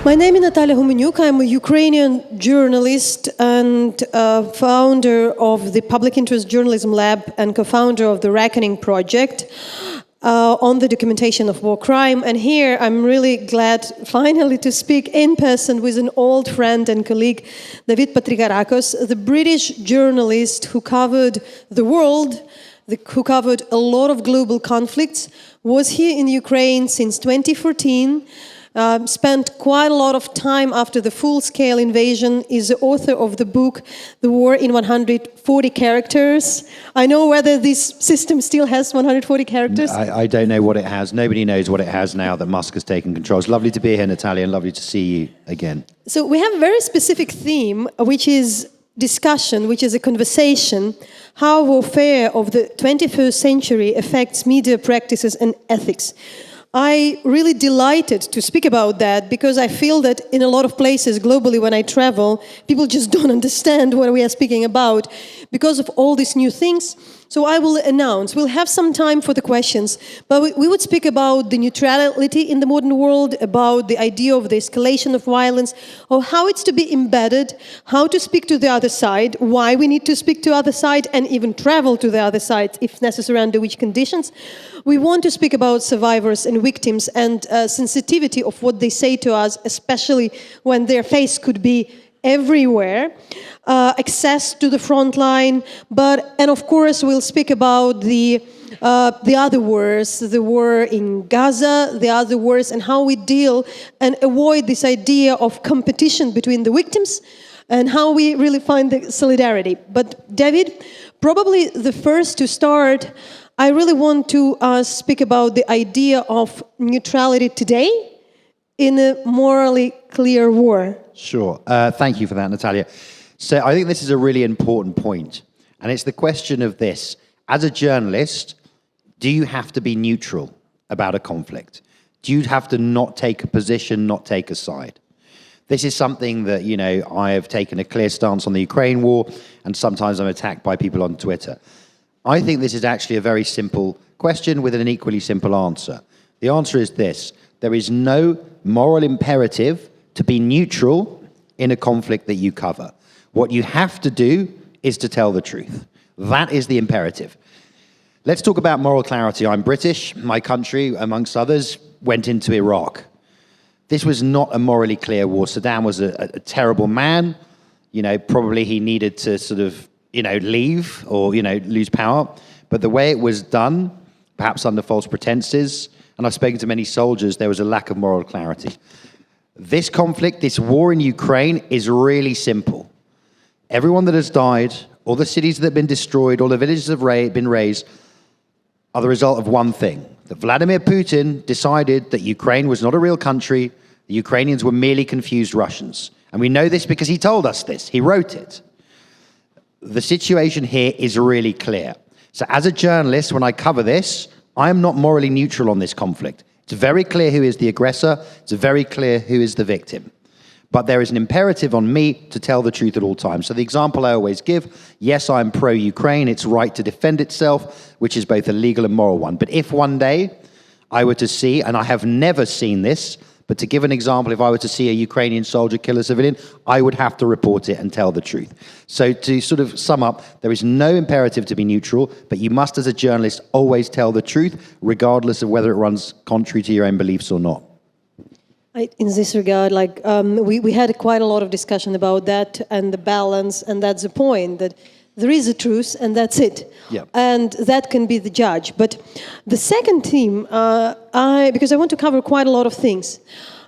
My name is Nataliya Gumenyuk. I'm a Ukrainian journalist and founder of the Public Interest Journalism Lab and co-founder of the Reckoning Project on the documentation of war crime. And here I'm really glad finally to speak in person with an old friend and colleague, David Patrikarakos, the British journalist who covered the world, who covered a lot of global conflicts, was here in Ukraine since 2014, spent quite a lot of time after the full-scale invasion, is the author of the book, The War in 140 Characters. I know whether this system still has 140 characters. I don't know what it has. Nobody knows what it has now that Musk has taken control. It's lovely to be here, Natalia, and lovely to see you again. So we have a very specific theme, which is discussion, which is a conversation, how warfare of the 21st century affects media practices and ethics. I'm really delighted to speak about that because I feel that in a lot of places globally when I travel, people just don't understand what we are speaking about because of all these new things. So I will announce, we'll have some time for the questions, but we would speak about the neutrality in the modern world, about the idea of the escalation of violence, or how it's to be embedded, how to speak to the other side, why we need to speak to the other side, and even travel to the other side, if necessary, under which conditions. We want to speak about survivors and victims and sensitivity of what they say to us, especially when their face could be everywhere, access to the front line, and of course we'll speak about the other wars, the war in Gaza, the other wars, and how we deal and avoid this idea of competition between the victims and how we really find the solidarity. But David, probably the first to start, I really want to speak about the idea of neutrality today in a morally clear war. Sure. Thank you for that, Natalia. So I think this is a really important point, and it's the question of this. As a journalist, do you have to be neutral about a conflict? Do you have to not take a position, not take a side? This is something that, you know, I have taken a clear stance on the Ukraine war, and sometimes I'm attacked by people on Twitter. I think this is actually a very simple question with an equally simple answer. The answer is this: there is no moral imperative to be neutral in a conflict that you cover. What you have to do is to tell the truth. That is the imperative. Let's talk about moral clarity. I'm British. My country, amongst others, went into Iraq. This was not a morally clear war. Saddam was a terrible man. You know, probably he needed to sort of, you know, leave or, you know, lose power. But the way it was done, perhaps under false pretenses, and I've spoken to many soldiers, there was a lack of moral clarity. This conflict, this war in Ukraine, is really simple. Everyone that has died, all the cities that have been destroyed, all the villages that have been razed, are the result of one thing: that Vladimir Putin decided that Ukraine was not a real country, the Ukrainians were merely confused Russians. And we know this because he told us this, he wrote it. The situation here is really clear. So as a journalist, when I cover this, I am not morally neutral on this conflict. It's very clear who is the aggressor, it's very clear who is the victim. But there is an imperative on me to tell the truth at all times. So the example I always give, yes, I'm pro-Ukraine, it's right to defend itself, which is both a legal and moral one. But if one day I were to see, and I have never seen this, but to give an example, if I were to see a Ukrainian soldier kill a civilian, I would have to report it and tell the truth. So to sort of sum up, there is no imperative to be neutral, but you must, as a journalist, always tell the truth, regardless of whether it runs contrary to your own beliefs or not. In this regard, like we had quite a lot of discussion about that and the balance, and that's the point, that there is a truth and that's it. Yeah. And that can be the judge. But the second theme, because I want to cover quite a lot of things,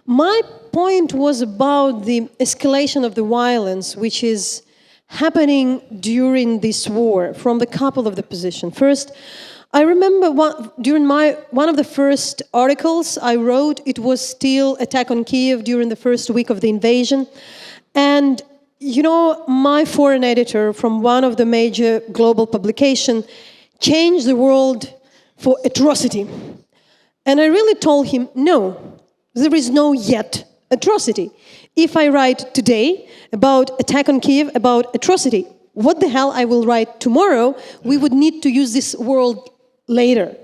my point was about the escalation of the violence which is happening during this war from the couple of the position. First, I remember during one of the first articles I wrote, it was still attack on Kiev during the first week of the invasion. And, you know, my foreign editor from one of the major global publications changed the world for atrocity. And I really told him, no, there is no yet atrocity. If I write today about attack on Kiev, about atrocity, what the hell I will write tomorrow? We would need to use this word later.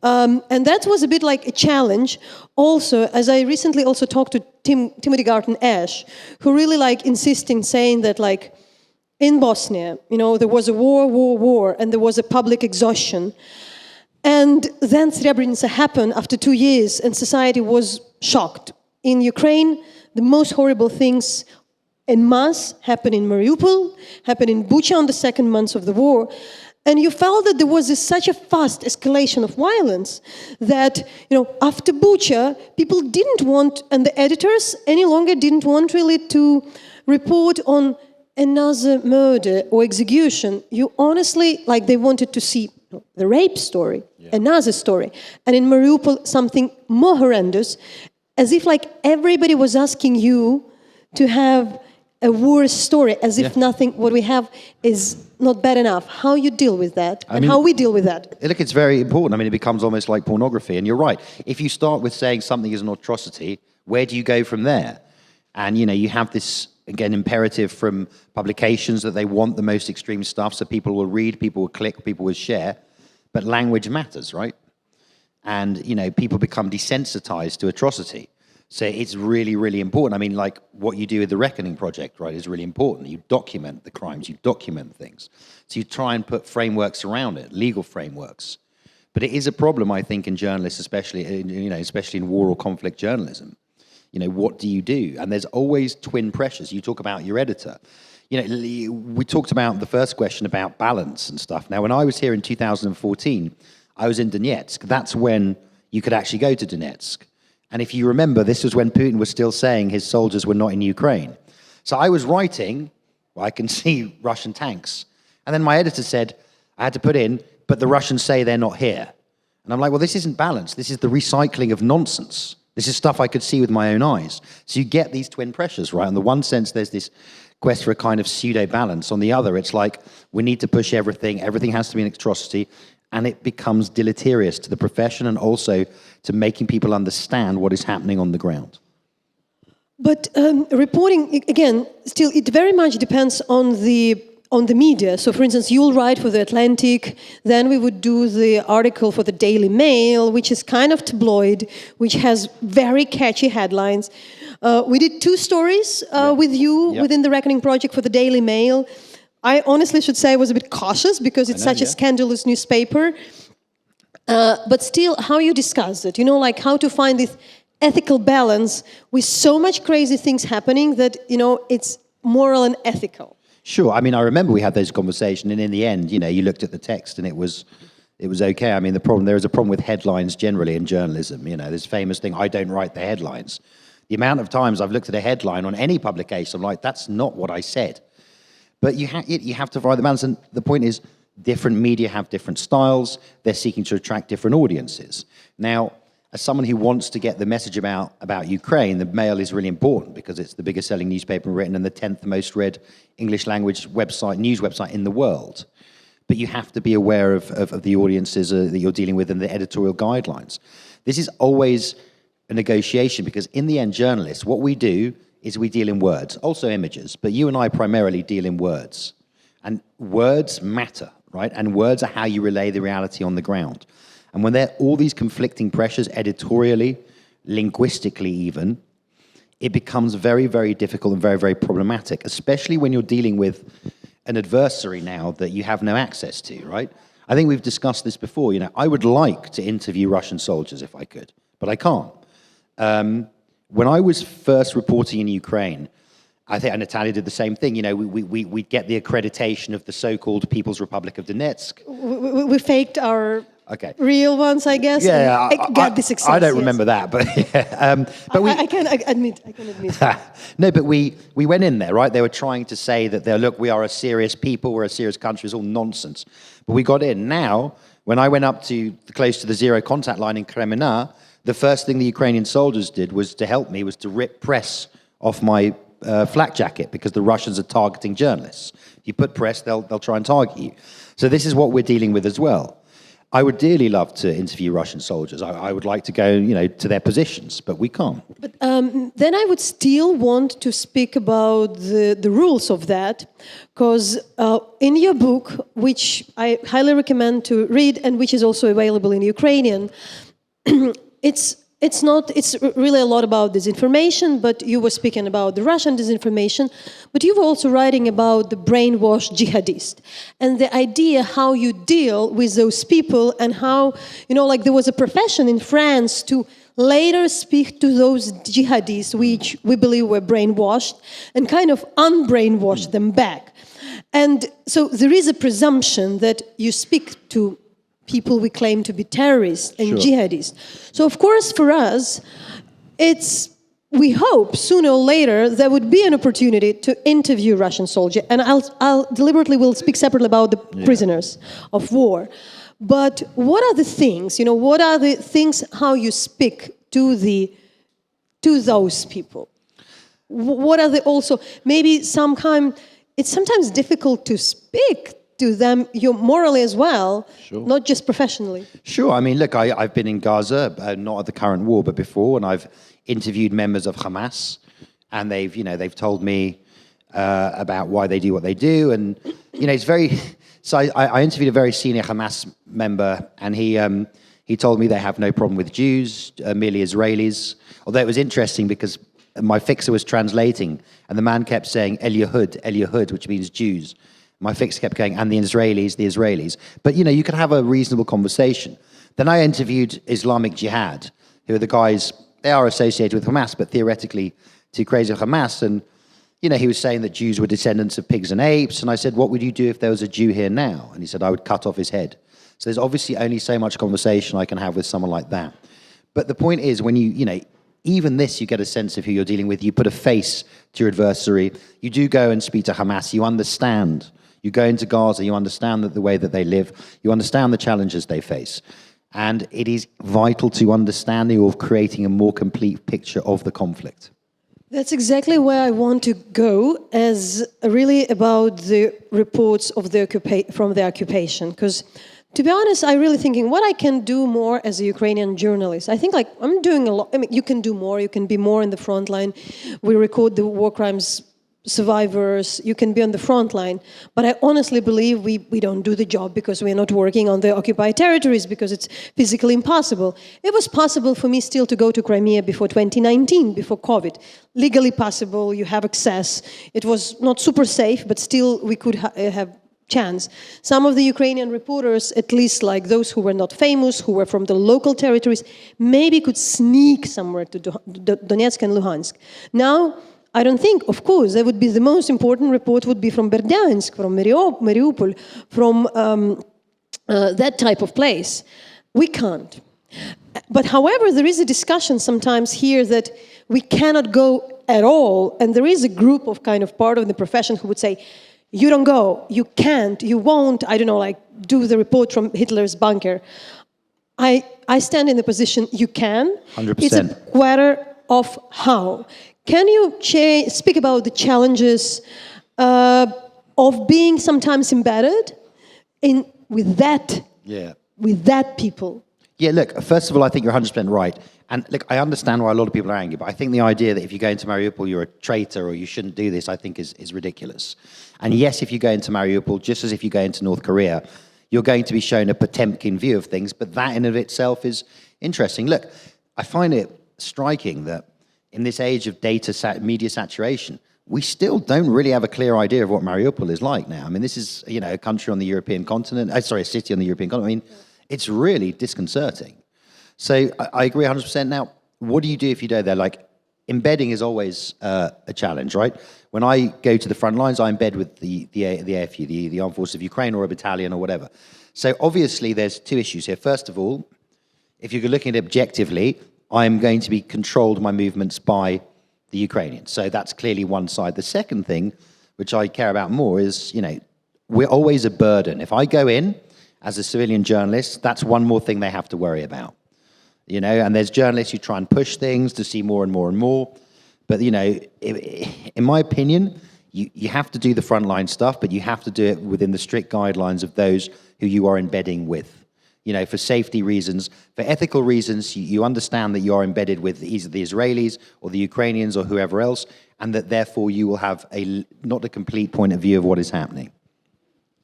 And that was a bit like a challenge. Also, as I recently also talked to Timothy Garton Ash, who really like insisting, saying that like in Bosnia, you know, there was a war, and there was a public exhaustion. And then Srebrenica happened after 2 years, and society was shocked. In Ukraine, the most horrible things en masse happened in Mariupol, happened in Bucha on the second month of the war. And you felt that there was such a fast escalation of violence that, you know, after Bucha, people didn't want, and the editors any longer didn't want really to report on another murder or execution. You honestly, like they wanted to see the rape story, another story. And in Mariupol, something more horrendous, as if like everybody was asking you to have a worse story, as if nothing, what we have is not bad enough. How you deal with that, and how we deal with that. Look, it's very important. I mean, it becomes almost like pornography, and you're right. If you start with saying something is an atrocity, where do you go from there? And, you know, you have this, again, imperative from publications that they want the most extreme stuff, so people will read, people will click, people will share, but language matters, right? And, you know, people become desensitized to atrocity. So it's really, really important. I mean, like what you do with the Reckoning Project, right, is really important. You document the crimes, you document things. So you try and put frameworks around it, legal frameworks. But it is a problem, I think, in journalists, especially in war or conflict journalism. You know, what do you do? And there's always twin pressures. You talk about your editor. You know, we talked about the first question about balance and stuff. Now, when I was here in 2014, I was in Donetsk. That's when you could actually go to Donetsk. And if you remember, this was when Putin was still saying his soldiers were not in Ukraine. So I was writing, well, I can see Russian tanks. And then my editor said, I had to put in, but the Russians say they're not here. And I'm like, well, this isn't balanced. This is the recycling of nonsense. This is stuff I could see with my own eyes. So you get these twin pressures, right? On the one sense, there's this quest for a kind of pseudo-balance. On the other, it's like, we need to push everything. Everything has to be an atrocity. And it becomes deleterious to the profession and also to making people understand what is happening on the ground. But reporting, again, still, it very much depends on the media. So, for instance, you'll write for The Atlantic, then we would do the article for the Daily Mail, which is kind of tabloid, which has very catchy headlines. We did 2 stories with you within the Reckoning Project for the Daily Mail. I honestly should say I was a bit cautious because it's such a scandalous newspaper. But still, how you discuss it, you know, like how to find this ethical balance with so much crazy things happening that, you know, it's moral and ethical. Sure. I mean, I remember we had those conversations, and in the end, you know, you looked at the text and it was okay. I mean, there is a problem with headlines generally in journalism. You know, this famous thing, I don't write the headlines. The amount of times I've looked at a headline on any publication, I'm like, that's not what I said. But you have to find the balance, and the point is, different media have different styles. They're seeking to attract different audiences. Now, as someone who wants to get the message about Ukraine, the Mail is really important because it's the biggest selling newspaper written and the 10th most read English language news website in the world. But you have to be aware of the audiences that you're dealing with and the editorial guidelines. This is always a negotiation because in the end, journalists, what we do is we deal in words, also images, but you and I primarily deal in words. And words matter, right? And words are how you relay the reality on the ground. And when there are all these conflicting pressures, editorially, linguistically even, it becomes very, very difficult and very, very problematic, especially when you're dealing with an adversary now that you have no access to, right? I think we've discussed this before. You know, I would like to interview Russian soldiers if I could, but I can't. When I was first reporting in Ukraine, I think Natalia did the same thing. You know, we'd get the accreditation of the so-called People's Republic of Donetsk. We faked our real ones, I guess. Yeah, I got the success. I don't remember that, but yeah. But I can admit. No, but we went in there, right? They were trying to say that, look, we are a serious people, we're a serious country. It's all nonsense. But we got in. Now, when I went up to close to the zero contact line in Kremina, the first thing the Ukrainian soldiers did was to help me, was to rip press off my flak jacket because the Russians are targeting journalists. If you put press, they'll try and target you. So this is what we're dealing with as well. I would dearly love to interview Russian soldiers. I would like to go, to their positions, but we can't. But then I would still want to speak about the rules of that, because in your book, which I highly recommend to read and which is also available in Ukrainian, it's really a lot about disinformation, but you were speaking about the Russian disinformation, but you were also writing about the brainwashed jihadist and the idea how you deal with those people and how, there was a profession in France to later speak to those jihadists which we believe were brainwashed and kind of unbrainwash them back. And so there is a presumption that you speak to people we claim to be terrorists and jihadists. So of course for us, we hope sooner or later there would be an opportunity to interview Russian soldiers. And I'll deliberately will speak separately about the prisoners of war. But what are the things, what are the things how you speak to those people? What are the also, maybe it's sometimes difficult to speak to them morally as well, not just professionally. Sure. I mean, look, I've been in Gaza, not at the current war, but before, and I've interviewed members of Hamas, and they've told me about why they do what they do, and it's very. So I interviewed a very senior Hamas member, and he told me they have no problem with Jews, merely Israelis. Although it was interesting because my fixer was translating, and the man kept saying El Yahud, which means Jews. My fixer kept going, and the Israelis. But, you could have a reasonable conversation. Then I interviewed Islamic Jihad, who are the guys, they are associated with Hamas, but theoretically too crazy of Hamas. And, he was saying that Jews were descendants of pigs and apes. And I said, what would you do if there was a Jew here now? And he said, I would cut off his head. So there's obviously only so much conversation I can have with someone like that. But the point is, when even this, you get a sense of who you're dealing with. You put a face to your adversary. You do go and speak to Hamas. You understand. You go into Gaza, you understand the way that they live, you understand the challenges they face. And it is vital to understanding or creating a more complete picture of the conflict. That's exactly where I want to go, as really about the reports of from the occupation. Because, to be honest, I'm really thinking what I can do more as a Ukrainian journalist. I think I'm doing a lot. I mean, you can do more, you can be more in the front line. We record the war crimes survivors, you can be on the front line. But I honestly believe we don't do the job because we're not working on the occupied territories, because it's physically impossible. It was possible for me still to go to Crimea before 2019, before COVID. Legally possible, you have access. It was not super safe, but still we could have chance. Some of the Ukrainian reporters, at least like those who were not famous, who were from the local territories, maybe could sneak somewhere to Donetsk and Luhansk. Now, I don't think, of course, that would be the most important report would be from Berdyansk, from Mariupol, from that type of place. We can't. But however, there is a discussion sometimes here that we cannot go at all, and there is a group of kind of part of the profession who would say, you don't go, you can't, you won't, I don't know, like do the report from Hitler's bunker. I stand in the position you can. 100%. It's a matter of how. Can you speak about the challenges of being sometimes embedded with that people? Yeah, look, first of all, I think you're 100% right. And look, I understand why a lot of people are angry, but I think the idea that if you go into Mariupol, you're a traitor or you shouldn't do this, I think is ridiculous. And yes, if you go into Mariupol, just as if you go into North Korea, you're going to be shown a Potemkin view of things, but that in of itself is interesting. Look, I find it striking that in this age of media saturation, we still don't really have a clear idea of what Mariupol is like now. I mean, this is, a country on the European continent, a city on the European continent. I mean, it's really disconcerting. So I agree 100%. Now, what do you do if you go there? Like, embedding is always a challenge, right? When I go to the front lines, I embed with the AFU, the Armed Forces of Ukraine, or a battalion or whatever. So obviously there's two issues here. First of all, if you're looking at it objectively, I'm going to be controlled my movements by the Ukrainians. So that's clearly one side. The second thing, which I care about more, is, we're always a burden. If I go in as a civilian journalist, that's one more thing they have to worry about. And there's journalists who try and push things to see more and more and more. But, in my opinion, you have to do the frontline stuff, but you have to do it within the strict guidelines of those who you are embedding with. for safety reasons, for ethical reasons, you understand that you are embedded with either the Israelis or the Ukrainians or whoever else, and that therefore you will have not a complete point of view of what is happening.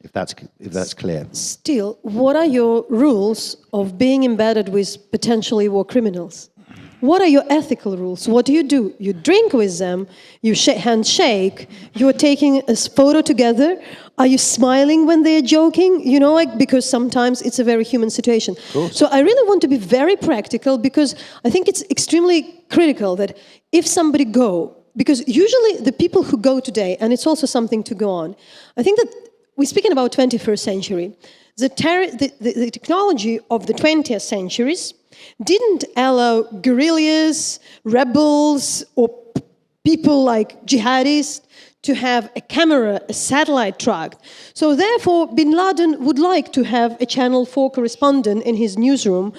If that's clear. Still, what are your rules of being embedded with potentially war criminals? What are your ethical rules? What do? You drink with them, you handshake, you're taking a photo together. Are you smiling when they're joking? Because sometimes it's a very human situation. So I really want to be very practical, because I think it's extremely critical that if somebody because usually the people who go today, and it's also something to go on, I think that we're speaking about 21st century. The technology of the 20th centuries didn't allow guerrillas, rebels, or people like jihadists to have a camera, a satellite tracked. So therefore, bin Laden would like to have a Channel 4 correspondent in his newsroom.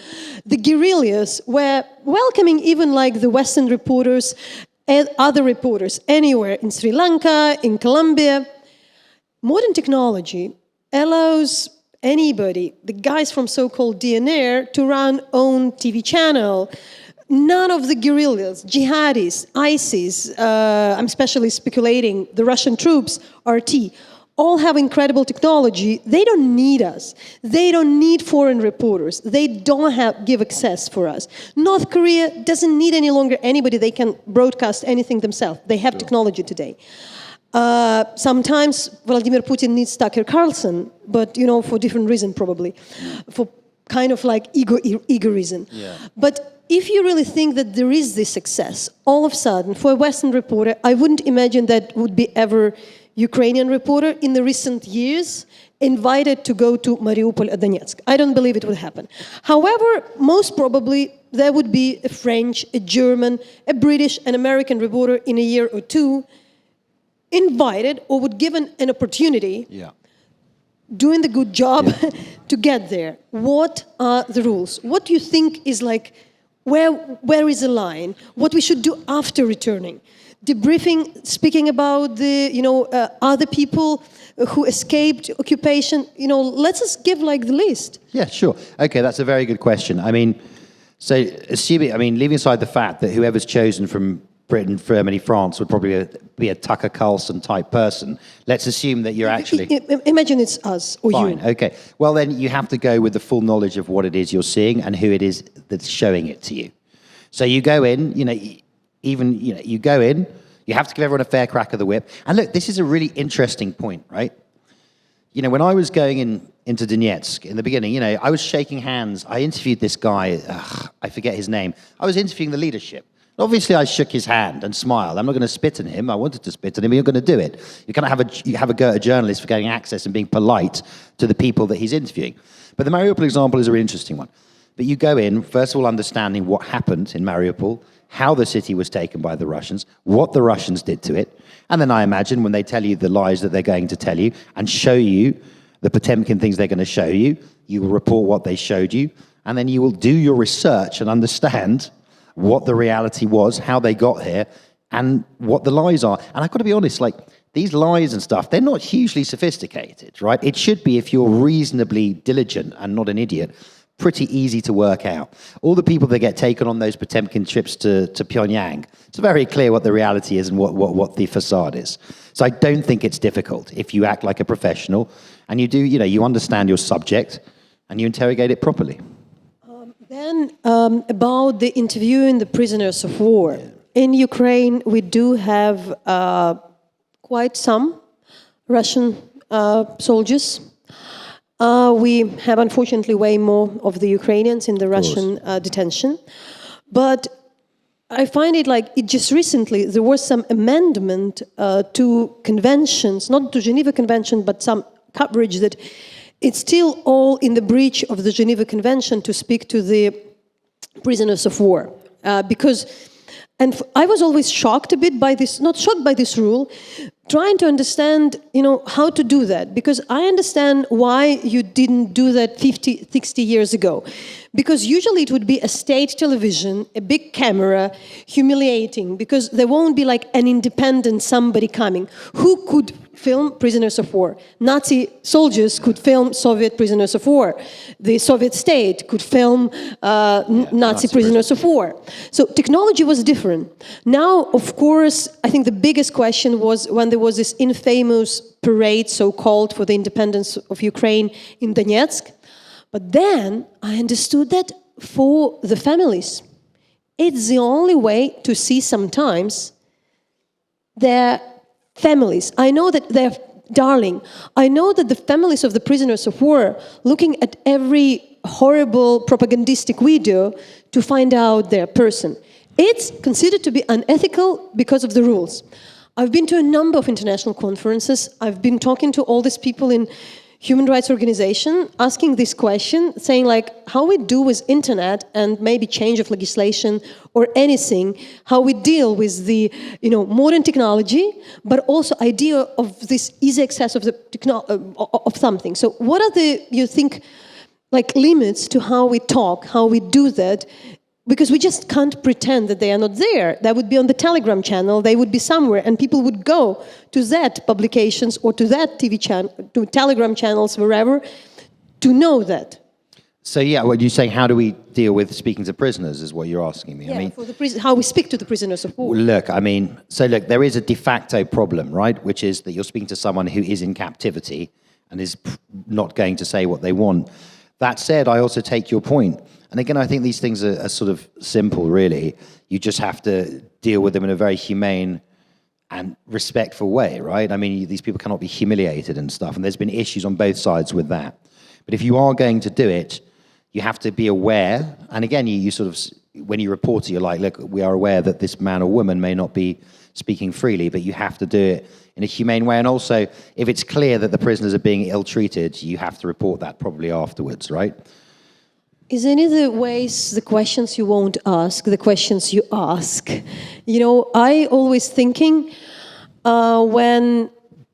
The guerrillas were welcoming even like the Western reporters and other reporters anywhere in Sri Lanka, in Colombia. Modern technology allows anybody, the guys from so-called DNR, to run own TV channel. None of the guerrillas, jihadis, ISIS, I'm especially speculating, the Russian troops, RT, all have incredible technology. They don't need us. They don't need foreign reporters. They don't give access for us. North Korea doesn't need any longer anybody. They can broadcast anything themselves. They have technology today. Sometimes Vladimir Putin needs Tucker Carlson, but for different reason probably, for kind of like egoism. Yeah. But if you really think that there is this success, all of a sudden, for a Western reporter, I wouldn't imagine that would be ever Ukrainian reporter in the recent years invited to go to Mariupol or Donetsk. I don't believe it would happen. However, most probably there would be a French, a German, a British, an American reporter in a year or two invited or would given an opportunity, doing the good job to get there. What are the rules? What do you think is like, where is the line? What we should do after returning? Debriefing, speaking about the, other people who escaped occupation. Let's just give like the list. Yeah, sure. Okay, that's a very good question. Leaving aside the fact that whoever's chosen from Britain, Germany, France would probably be a Tucker Carlson type person. Let's assume that you're actually... Imagine it's us or Fine, you. Okay. Well, then you have to go with the full knowledge of what it is you're seeing and who it is that's showing it to you. So you go in, you go in, you have to give everyone a fair crack of the whip. And look, this is a really interesting point, right? When I was going into Donetsk in the beginning, I was shaking hands. I interviewed this guy, I forget his name. I was interviewing the leadership. Obviously, I shook his hand and smiled. I'm not going to spit on him. I wanted to spit on him, but you're going to do it. You have a go at a journalist for getting access and being polite to the people that he's interviewing. But the Mariupol example is a really interesting one. But you go in, first of all, understanding what happened in Mariupol, how the city was taken by the Russians, what the Russians did to it. And then I imagine when they tell you the lies that they're going to tell you and show you the Potemkin things they're going to show you, you will report what they showed you, and then you will do your research and understand what the reality was, how they got here, and what the lies are. And I've got to be honest, these lies and stuff, they're not hugely sophisticated, right? It should be, if you're reasonably diligent and not an idiot, pretty easy to work out. All the people that get taken on those Potemkin trips to Pyongyang, it's very clear what the reality is and what the facade is. So I don't think it's difficult if you act like a professional and you understand your subject and you interrogate it properly. Then about the interviewing the prisoners of war. In Ukraine, we do have quite some Russian soldiers. We have, unfortunately, way more of the Ukrainians in the Russian detention. But I find it just recently, there was some amendment to conventions, not to Geneva Convention, but some coverage that it's still all in the breach of the Geneva Convention to speak to the prisoners of war. I was always shocked a bit by this, not shocked by this rule, trying to understand, how to do that. Because I understand why you didn't do that 50, 60 years ago. Because usually it would be a state television, a big camera, humiliating, because there won't be like an independent somebody coming who could film prisoners of war. Nazi soldiers could film Soviet prisoners of war. The Soviet state could film Nazi prisoners of war. So technology was different. Now, of course, I think the biggest question was when there was this infamous parade, so-called, for the independence of Ukraine in Donetsk. But then I understood that for the families, it's the only way to see sometimes their families. I know that they're darling. I know that the families of the prisoners of war looking at every horrible propagandistic video to find out their person. It's considered to be unethical because of the rules. I've been to a number of international conferences. I've been talking to all these people in human rights organization, asking this question, saying like how we do with internet and maybe change of legislation or anything, how we deal with the modern technology, but also idea of this easy access of the of something. So what are the, you think, like limits to how we talk, how we do that? Because we just can't pretend that they are not there. That would be on the Telegram channel, they would be somewhere, and people would go to that publications or to that TV channel, to Telegram channels, wherever, to know that. So yeah, what you're saying, how do we deal with speaking to prisoners is what you're asking me. Yeah, I mean, for the how we speak to the prisoners of war. Look, I mean, there is a de facto problem, right? Which is that you're speaking to someone who is in captivity and is not going to say what they want. That said, I also take your point. And again, I think these things are sort of simple, really. You just have to deal with them in a very humane and respectful way, right? I mean, these people cannot be humiliated and stuff. And there's been issues on both sides with that. But if you are going to do it, you have to be aware. And again, you sort of, when you report it, you're like, look, we are aware that this man or woman may not be speaking freely, but you have to do it in a humane way. And also, if it's clear that the prisoners are being ill-treated, you have to report that probably afterwards, right? Is any of the ways, the questions you won't ask, the questions you ask? I always thinking when,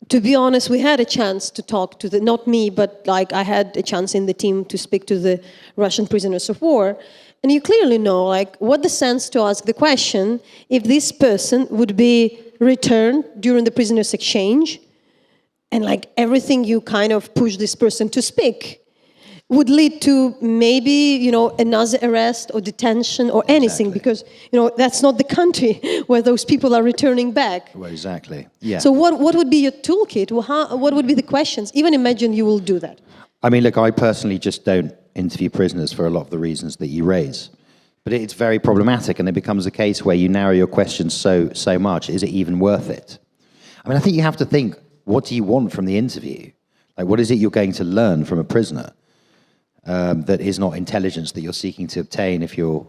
to be honest, we had a chance to talk to not me, but like I had a chance in the team to speak to the Russian prisoners of war. And you clearly know, like, what the sense to ask the question if this person would be returned during the prisoners' exchange, and like everything you kind of push this person to speak would lead to maybe, another arrest or detention or anything, because, that's not the country where those people are returning back. Well, exactly, yeah. So what would be your toolkit? What would be the questions? Even imagine you will do that. I mean, look, I personally just don't interview prisoners for a lot of the reasons that you raise. But it's very problematic, and it becomes a case where you narrow your questions so much. Is it even worth it? I mean, I think you have to think, what do you want from the interview? Like, what is it you're going to learn from a prisoner? That is not intelligence that you're seeking to obtain if you're,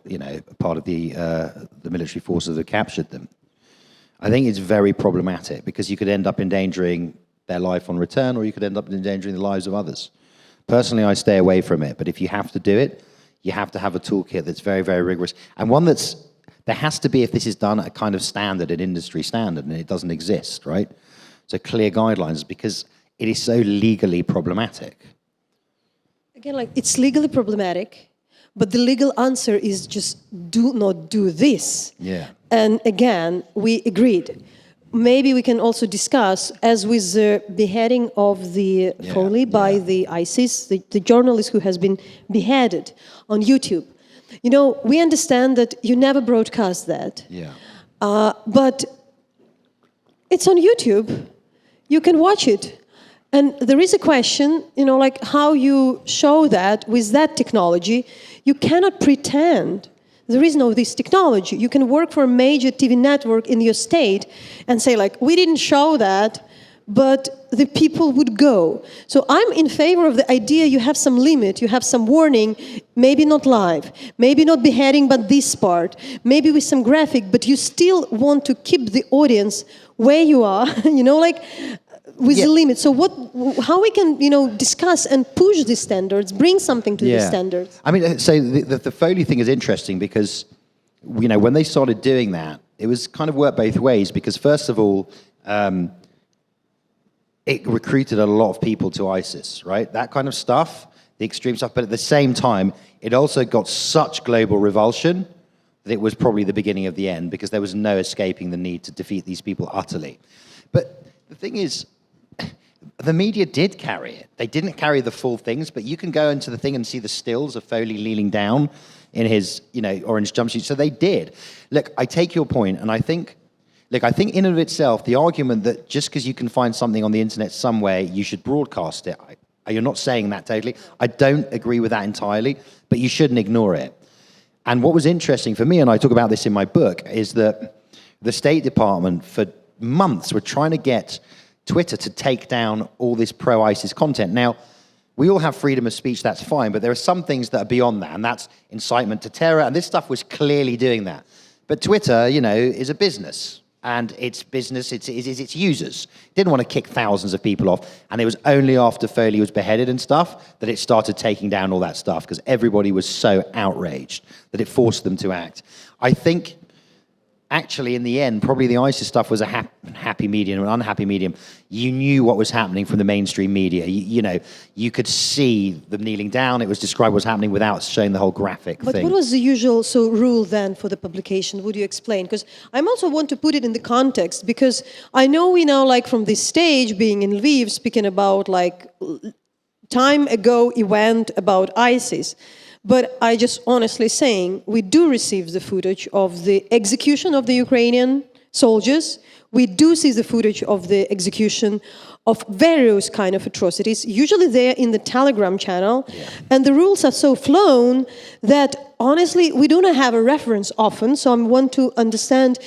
part of the military forces that captured them. I think it's very problematic because you could end up endangering their life on return, or you could end up endangering the lives of others. Personally, I stay away from it, but if you have to do it, you have to have a toolkit that's very, very rigorous, and one there has to be, if this is done at a kind of standard, an industry standard, and it doesn't exist, right? So clear guidelines, because it is so legally problematic. Again, like, it's legally problematic, but the legal answer is just do not do this. Yeah. And again, we agreed. Maybe we can also discuss, as with the beheading of the Foley by the ISIS, the journalist who has been beheaded on YouTube. We understand that you never broadcast that. Yeah. But it's on YouTube. You can watch it. And there is a question, like how you show that with that technology. You cannot pretend there is no this technology. You can work for a major TV network in your state and say, like, we didn't show that, but the people would go. So I'm in favor of the idea you have some limit, you have some warning, maybe not live, maybe not beheading, but this part, maybe with some graphic, but you still want to keep the audience where you are, with the limit. So how we can, discuss and push these standards, bring something to these standards? I mean, so the Foley thing is interesting because, when they started doing that, it was kind of worked both ways because, first of all, it recruited a lot of people to ISIS, right? That kind of stuff, the extreme stuff. But at the same time, it also got such global revulsion that it was probably the beginning of the end, because there was no escaping the need to defeat these people utterly. But the thing is, the media did carry it. They didn't carry the full things, but you can go into the thing and see the stills of Foley kneeling down in his, orange jumpsuit. So they did. Look, I take your point, and I think in and of itself, the argument that just because you can find something on the internet somewhere, you should broadcast it, you're not saying that totally. I don't agree with that entirely, but you shouldn't ignore it. And what was interesting for me, and I talk about this in my book, is that the State Department for months were trying to get Twitter to take down all this pro-ISIS content. Now, we all have freedom of speech, that's fine, but there are some things that are beyond that, and that's incitement to terror, and this stuff was clearly doing that. But Twitter, is a business. And its business, its users. Didn't want to kick thousands of people off. And it was only after Foley was beheaded and stuff that it started taking down all that stuff, because everybody was so outraged that it forced them to act. I think, actually, in the end, probably the ISIS stuff was a happy medium, an unhappy medium. You knew what was happening from the mainstream media. You could see them kneeling down. It was described what was happening without showing the whole graphic thing. But what was the usual rule then for the publication? Would you explain? Because I also want to put it in the context, because I know we now, from this stage, being in Lviv, speaking about time ago event about ISIS. But I just honestly saying, we do receive the footage of the execution of the Ukrainian soldiers. We do see the footage of the execution of various kind of atrocities. Usually they're in the Telegram channel. Yeah. And the rules are so flown that honestly, we do not have a reference often. So I want to understand,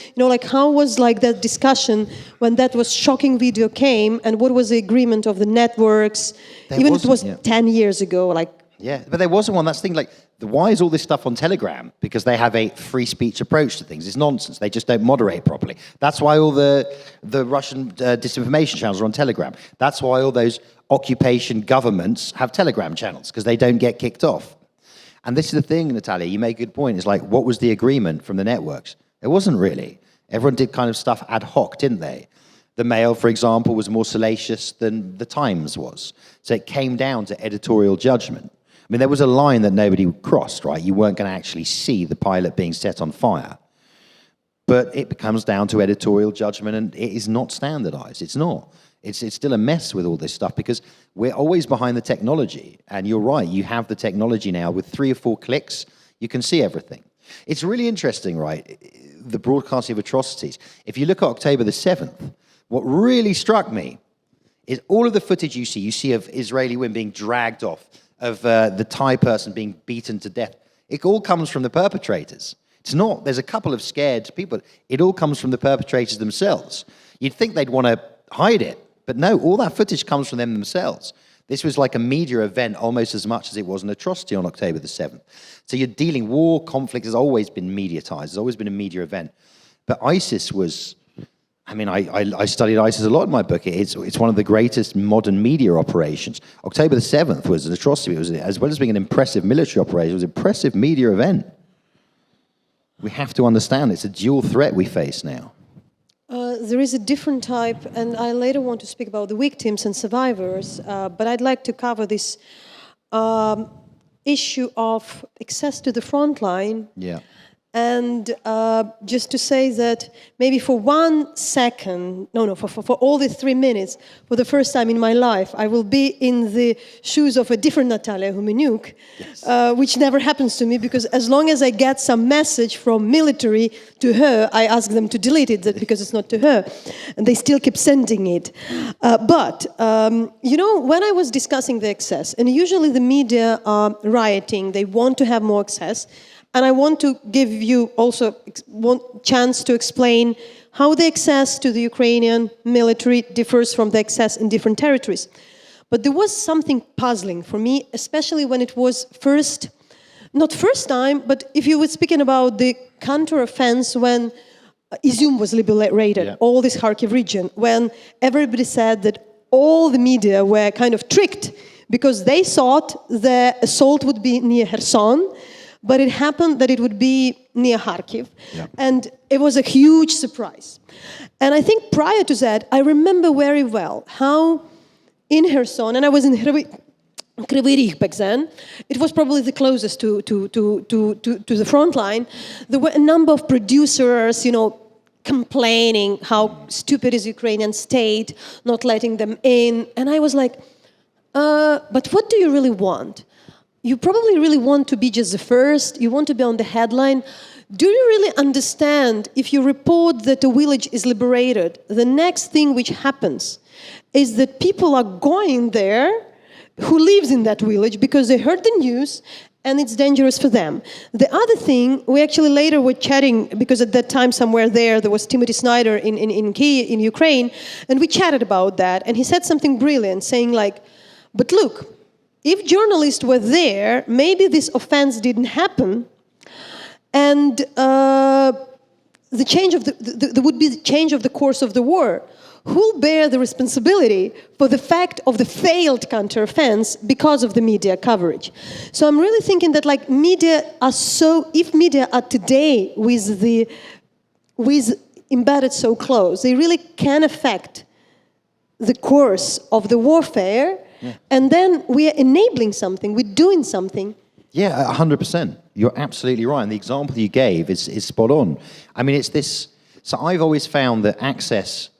how was that discussion when that was shocking video came, and what was the agreement of the networks? Even if it was 10 years ago, Yeah, but there wasn't one. That's the thing, why is all this stuff on Telegram? Because they have a free speech approach to things. It's nonsense. They just don't moderate properly. That's why all the Russian disinformation channels are on Telegram. That's why all those occupation governments have Telegram channels, because they don't get kicked off. And this is the thing, Natalia, you make a good point. It's what was the agreement from the networks? It wasn't really. Everyone did kind of stuff ad hoc, didn't they? The Mail, for example, was more salacious than the Times was. So it came down to editorial judgment. I mean, there was a line that nobody crossed, right? You weren't going to actually see the pilot being set on fire. But it comes down to editorial judgment, and it is not standardized. It's not. It's still a mess with all this stuff, because we're always behind the technology. And you're right, you have the technology now. With 3 or 4 clicks, you can see everything. It's really interesting, right? The broadcasting of atrocities. If you look at October the 7th, what really struck me is all of the footage you see of Israeli women being dragged off, of the Thai person being beaten to death. It all comes from the perpetrators. It's not, there's a couple of scared people. It all comes from the perpetrators themselves. You'd think they'd want to hide it, but no, all that footage comes from them themselves. This was like a media event almost as much as it was an atrocity on October the 7th. So you're dealing, war, conflict has always been mediatized. There's always been a media event. But ISIS was, I studied ISIS a lot in my book. It's one of the greatest modern media operations. October the 7th was an atrocity. It was, as well as being an impressive military operation, it was an impressive media event. We have to understand it's a dual threat we face now. There is a different type, and I later want to speak about the victims and survivors, but I'd like to cover this issue of access to the front line. Yeah. And just to say that maybe for 1 second, for all the 3 minutes, for the first time in my life, I will be in the shoes of a different Nataliya Gumenyuk, yes. Which never happens to me, because as long as I get some message from military to her, I ask them to delete it because it's not to her. And they still keep sending it. But when I was discussing the access, and usually the media are rioting, they want to have more access. And I want to give you also one chance to explain how the access to the Ukrainian military differs from the access in different territories. But there was something puzzling for me, especially when it was not first time, but if you were speaking about the counter-offense when Izium was liberated, yeah. All this Kharkiv region, when everybody said that all the media were kind of tricked because they thought the assault would be near Kherson, but it happened that it would be near Kharkiv, yeah. And it was a huge surprise. And I think prior to that, I remember very well how in Kherson, and I was in Kryvyi Rih back then. It was probably the closest to the front line. There were a number of producers, complaining how stupid is Ukrainian state, not letting them in. And I was like, but what do you really want? You probably really want to be just the first. You want to be on the headline. Do you really understand if you report that a village is liberated, the next thing which happens is that people are going there who lives in that village because they heard the news and it's dangerous for them. The other thing, we actually later were chatting, because at that time somewhere there was Timothy Snyder in Kyiv, in Ukraine, and we chatted about that, and he said something brilliant, saying like, but look, if journalists were there, maybe this offense didn't happen, and there would be the change of the course of the war. Who'll bear the responsibility for the fact of the failed counteroffense because of the media coverage? So I'm really thinking that if media are today with embedded so close, they really can affect the course of the warfare, and then we are enabling something, we're doing something. Yeah, 100%. You're absolutely right. And the example you gave is spot on. I mean, it's this. So I've always found that access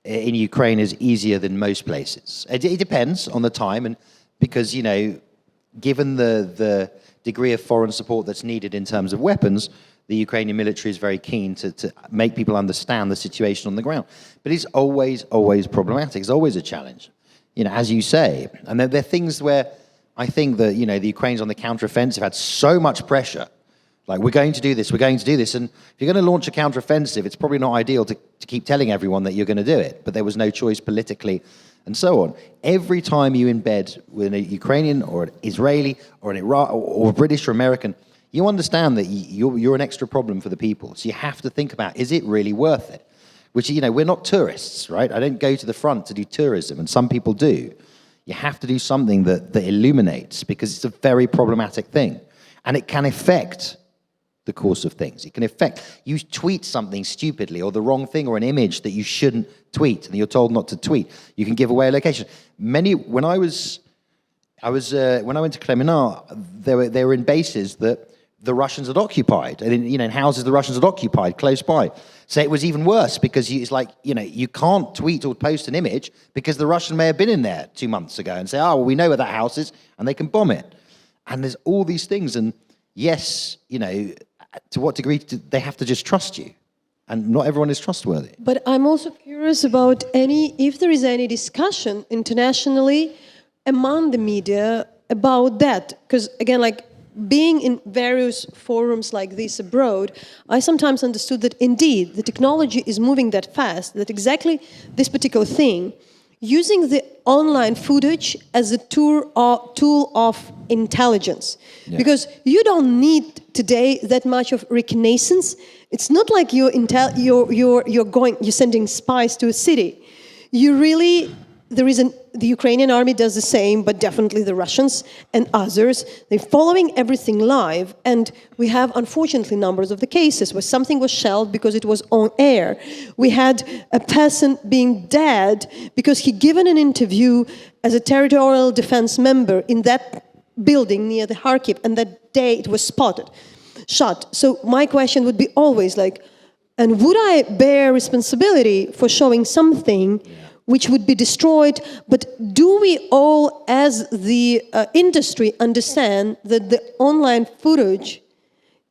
in Ukraine is easier than most places. It depends on the time, and because, given the degree of foreign support that's needed in terms of weapons, the Ukrainian military is very keen to make people understand the situation on the ground. But it's always problematic. It's always a challenge, as you say. And there are things where I think that, the Ukrainians on the counteroffensive had so much pressure. Like, we're going to do this. And if you're going to launch a counteroffensive, it's probably not ideal to keep telling everyone that you're going to do it. But there was no choice politically and so on. Every time you embed with a Ukrainian or an Israeli or an Iraq or a British or American, you understand that you're an extra problem for the people. So you have to think about, is it really worth it? Which, we're not tourists, right? I don't go to the front to do tourism, and some people do. You have to do something that illuminates, because it's a very problematic thing. And it can affect the course of things. It can affect, you tweet something stupidly or the wrong thing or an image that you shouldn't tweet and you're told not to tweet. You can give away a location. When I went to Kremlin, they were in bases that the Russians had occupied, and in houses the Russians had occupied close by. So it was even worse, because it's like, you can't tweet or post an image because the Russian may have been in there 2 months ago and say, oh, well, we know where that house is, and they can bomb it. And there's all these things, and yes, to what degree do they have to just trust you? And not everyone is trustworthy. But I'm also curious about if there is any discussion internationally among the media about that. Because again, being in various forums like this abroad, I sometimes understood that indeed the technology is moving that fast, that exactly this particular thing, using the online footage as a tool of intelligence. Yeah. Because you don't need today that much of reconnaissance. It's not like you're sending spies to a city. The Ukrainian army does the same, but definitely the Russians and others. They're following everything live, and we have, unfortunately, numbers of the cases where something was shelled because it was on air. We had a person being dead because he'd given an interview as a territorial defense member in that building near the Kharkiv, and that day it was shot. So my question would be always and would I bear responsibility for showing something which would be destroyed? But do we all, as the industry, understand that the online footage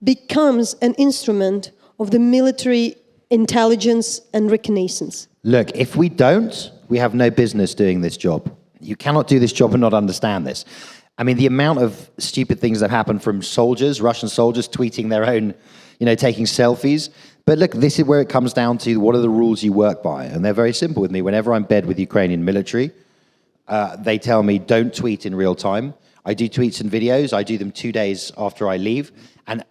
becomes an instrument of the military intelligence and reconnaissance? Look, if we don't, we have no business doing this job. You cannot do this job and not understand this. I mean, the amount of stupid things that happen from Russian soldiers tweeting their own, taking selfies. But look, this is where it comes down to what are the rules you work by. And they're very simple with me. Whenever I'm in bed with Ukrainian military, they tell me don't tweet in real time. I do tweets and videos. I do them 2 days after I leave. And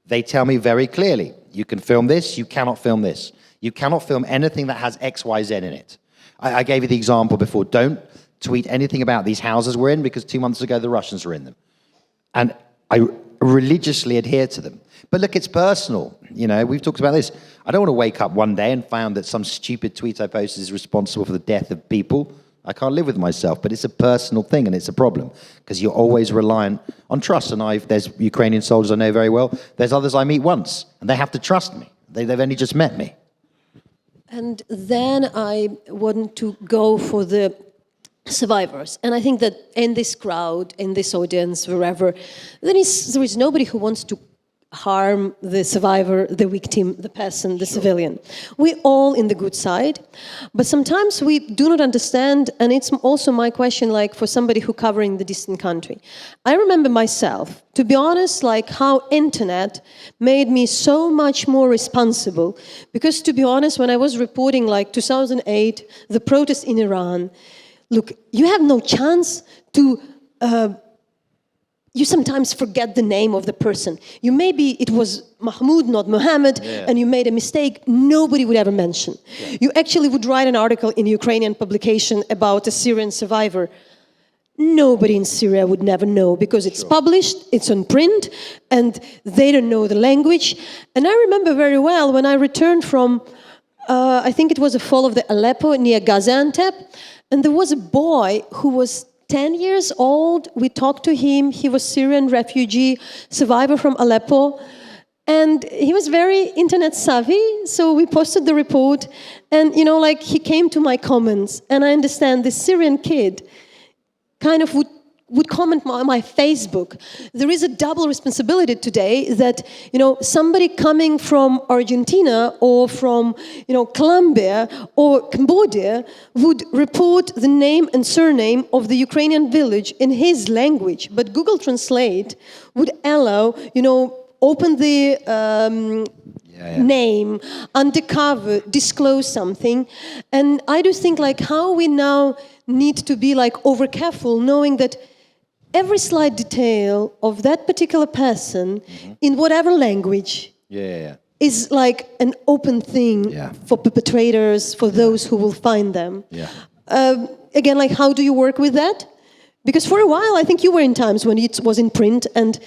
they tell me very clearly, you can film this, you cannot film this. You cannot film anything that has X, Y, Z in it. I gave you the example before. Don't tweet anything about these houses we're in because 2 months ago the Russians were in them. And I religiously adhere to them. But look, it's personal. We've talked about this. I don't want to wake up one day and find that some stupid tweet I posted is responsible for the death of people. I can't live with myself, but it's a personal thing and it's a problem because you're always reliant on trust. And there's Ukrainian soldiers I know very well. There's others I meet once and they have to trust me. They've only just met me. And then I want to go for the survivors. And I think that in this crowd, in this audience, wherever, there is nobody who wants to harm the survivor, the victim, the person, the civilian. We're all in the good side, but sometimes we do not understand, and it's also my question, like for somebody who covering the distant country. I remember myself, to be honest, like how internet made me so much more responsible, because to be honest, when I was reporting like 2008, the protest in Iran, look, you have no chance to you sometimes forget the name of the person. Maybe it was Mahmoud, not Mohammed, and you made a mistake, nobody would ever mention. Yeah. You actually would write an article in a Ukrainian publication about a Syrian survivor. Nobody in Syria would never know because it's published, it's on print, and they don't know the language. And I remember very well when I returned from, I think it was the fall of the Aleppo near Gaziantep, and there was a boy who was 10 years old. We talked to him. He was Syrian refugee, survivor from Aleppo. And he was very internet savvy, so we posted the report. And, you know, like, he came to my comments. And I understand this Syrian kid kind of would comment on my Facebook. There is a double responsibility today that, you know, somebody coming from Argentina or from, you know, Colombia or Cambodia would report the name and surname of the Ukrainian village in his language. But Google Translate would allow, you know, open the name, undercover, disclose something. And I do think, like, how we now need to be, like, over careful, knowing that every slight detail of that particular person in whatever language is like an open thing for perpetrators, for those who will find them. Again, like, how do you work with that? Because for a while, I think you were in times when it was in print and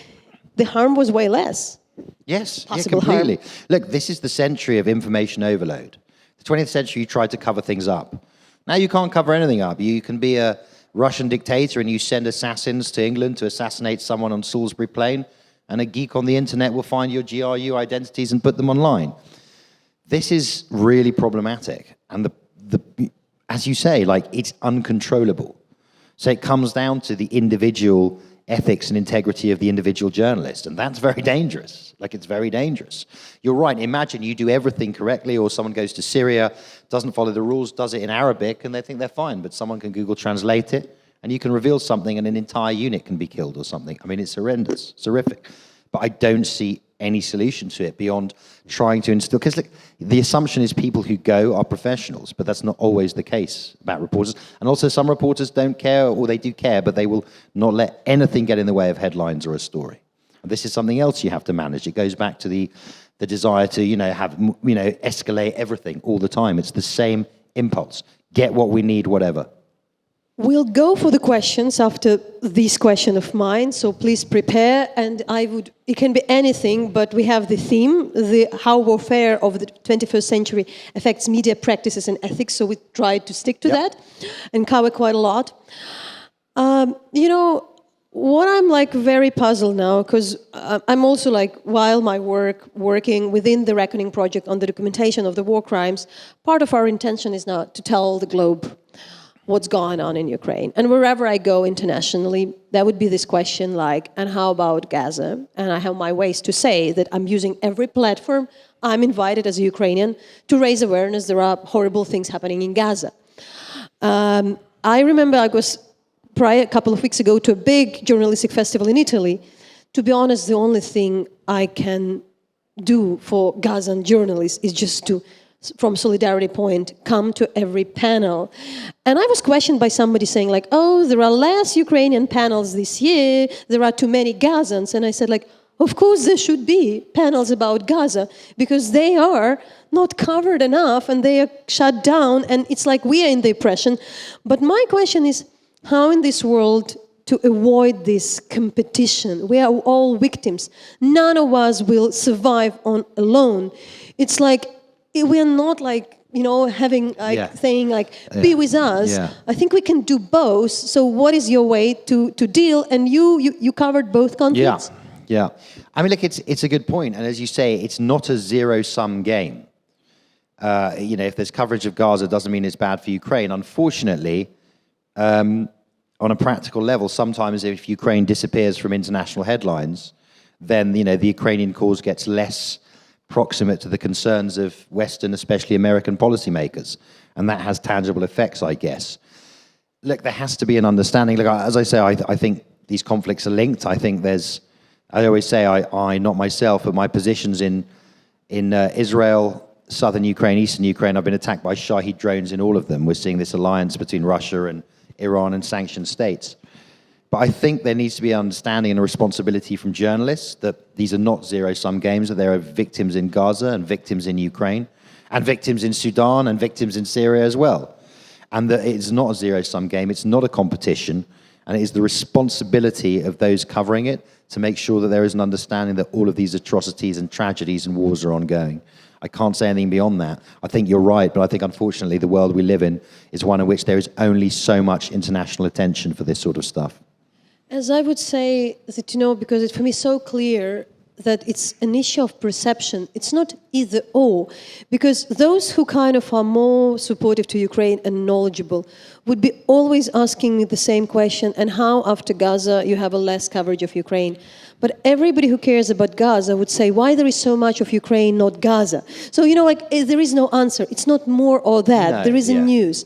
the harm was way less. Yes, completely. Harm. Look, this is the century of information overload. The 20th century, you tried to cover things up. Now you can't cover anything up. You can be a Russian dictator and you send assassins to England to assassinate someone on Salisbury Plain, and a geek on the internet will find your GRU identities and put them online. This is really problematic. And as you say, like, it's uncontrollable. So it comes down to the individual ethics and integrity of the individual journalist. And that's very dangerous. Like, it's very dangerous. You're right. Imagine you do everything correctly, or someone goes to Syria, doesn't follow the rules, does it in Arabic, and they think they're fine. But someone can Google translate it, and you can reveal something, and an entire unit can be killed or something. I mean, it's horrendous. It's horrific. But I don't see any solution to it beyond trying to instill, because the assumption is people who go are professionals, but that's not always the case about reporters. And also some reporters don't care, or they do care, but they will not let anything get in the way of headlines or a story. And this is something else you have to manage. It goes back to the desire to, escalate everything all the time. It's the same impulse. Get what we need, whatever. We'll go for the questions after this question of mine, so please prepare. And it can be anything, but we have the theme, how warfare of the 21st century affects media practices and ethics, so we tried to stick to that and cover quite a lot. What I'm very puzzled now, because I'm also while my working within the Reckoning Project on the documentation of the war crimes, part of our intention is now to tell the globe what's going on in Ukraine. And wherever I go internationally, there would be this question and how about Gaza? And I have my ways to say that I'm using every platform I'm invited as a Ukrainian to raise awareness there are horrible things happening in Gaza. I remember I was a couple of weeks ago to a big journalistic festival in Italy. To be honest, the only thing I can do for Gazan journalists is just to, from Solidarity Point, come to every panel. And I was questioned by somebody saying there are less Ukrainian panels this year, there are too many Gazans. And I said of course there should be panels about Gaza, because they are not covered enough and they are shut down, and it's we are in the oppression. But my question is, how in this world to avoid this competition? We are all victims. None of us will survive on alone. It's we are not having saying like, be with us. Yeah. I think we can do both. So what is your way to deal? And you covered both conflicts. Yeah. I mean, look, it's a good point. And as you say, it's not a zero-sum game. If there's coverage of Gaza, it doesn't mean it's bad for Ukraine. Unfortunately, on a practical level, sometimes if Ukraine disappears from international headlines, then, the Ukrainian cause gets less proximate to the concerns of Western, especially American policymakers. And that has tangible effects, I guess. Look, there has to be an understanding. Look, as I say, I think these conflicts are linked. I think I always say, not myself, but my positions in Israel, southern Ukraine, eastern Ukraine, I've been attacked by Shahid drones in all of them. We're seeing this alliance between Russia and Iran and sanctioned states. But I think there needs to be an understanding and a responsibility from journalists that these are not zero-sum games, that there are victims in Gaza and victims in Ukraine and victims in Sudan and victims in Syria as well. And that it's not a zero-sum game, it's not a competition, and it is the responsibility of those covering it to make sure that there is an understanding that all of these atrocities and tragedies and wars are ongoing. I can't say anything beyond that. I think you're right, but I think unfortunately the world we live in is one in which there is only so much international attention for this sort of stuff. As I would say that, because it's for me so clear that it's an issue of perception. It's not either or, because those who kind of are more supportive to Ukraine and knowledgeable would be always asking me the same question, and how after Gaza you have a less coverage of Ukraine. But everybody who cares about Gaza would say, why there is so much of Ukraine, not Gaza? So, there is no answer. It's not more or that. No, there isn't news.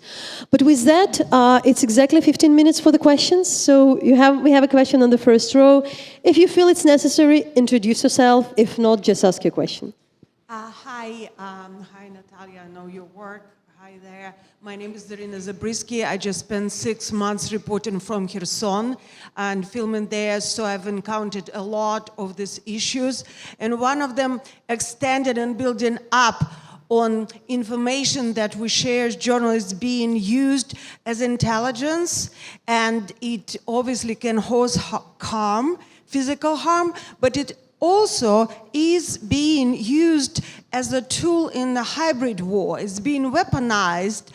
But with that, it's exactly 15 minutes for the questions. So we have a question on the first row. If you feel it's necessary, introduce yourself. If not, just ask your question. Hi, Natalia. I know your work. Hi there. My name is Darina Zabriskie. I just spent 6 months reporting from Kherson and filming there, so I've encountered a lot of these issues. And one of them extended and building up on information that we share as journalists being used as intelligence, and it obviously can cause harm, physical harm, but it also is being used as a tool in the hybrid war. It's being weaponized.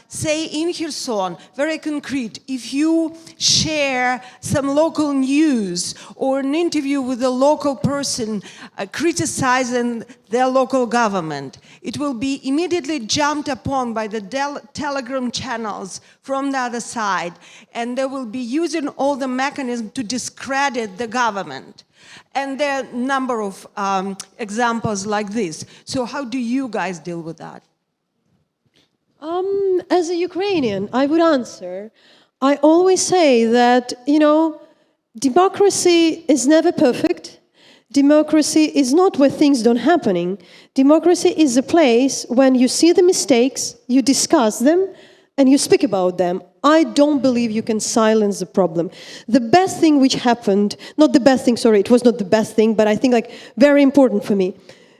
Say in Kherson, very concrete, if you share some local news or an interview with a local person criticizing their local government, it will be immediately jumped upon by the Telegram channels from the other side, and they will be using all the mechanisms to discredit the government. And there are a number of examples like this. So how do you guys deal with that? As a Ukrainian, I would answer, I always say that, democracy is never perfect. Democracy is not where things don't happening. Democracy is a place when you see the mistakes, you discuss them, and you speak about them. I don't believe you can silence the problem. The best thing which happened, not the best thing, sorry, it was not the best thing, but I think very important for me.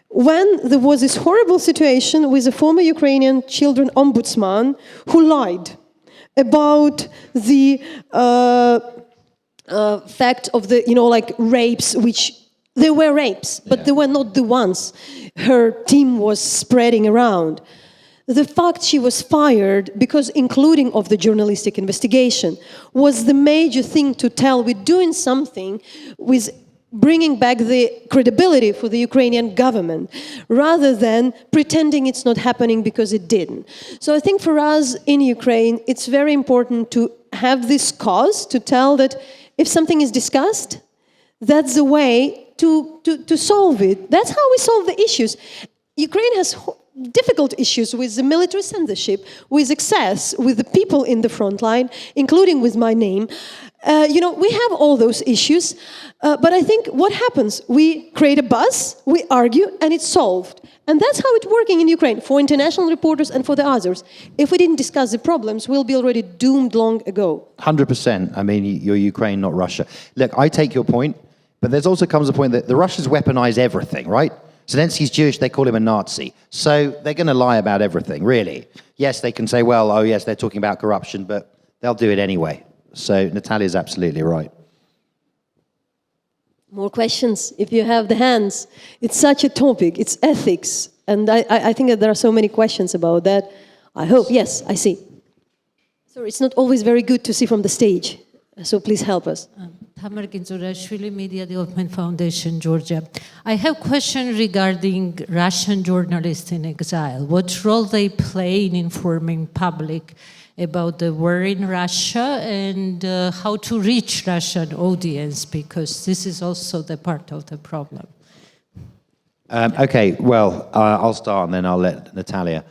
When there was this horrible situation with a former Ukrainian children ombudsman who lied about the fact of the, rapes, which there were rapes, but they were not the ones her team was spreading around. The fact she was fired, because including of the journalistic investigation, was the major thing to tell we're doing something with bringing back the credibility for the Ukrainian government, rather than pretending it's not happening because it didn't. So I think for us in Ukraine, it's very important to have this cause to tell that if something is discussed, that's the way to solve it. That's how we solve the issues. Ukraine has difficult issues with the military censorship, with access, with the people in the front line, including with my name. We have all those issues, but I think what happens, we create a buzz, we argue, and it's solved. And that's how it's working in Ukraine, for international reporters and for the others. If we didn't discuss the problems, we'll be already doomed long ago. 100%. I mean, you're Ukraine, not Russia. Look, I take your point, but there's also comes a point that the Russians weaponize everything, right? Zelensky's Jewish, they call him a Nazi. So they're going to lie about everything, really. Yes, they can say, well, oh yes, they're talking about corruption, but they'll do it anyway. So Natalia's absolutely right. More questions, if you have the hands. It's such a topic. It's ethics. And I think that there are so many questions about that. I hope, yes, I see. Sorry, it's not always very good to see from the stage, so please help us. Tamar Ginzurashvili, Media Development Foundation, Georgia. I have a question regarding Russian journalists in exile. What role they play in informing public about the war in Russia and how to reach Russian audience, because this is also the part of the problem. Okay, well, I'll start and then I'll let Natalia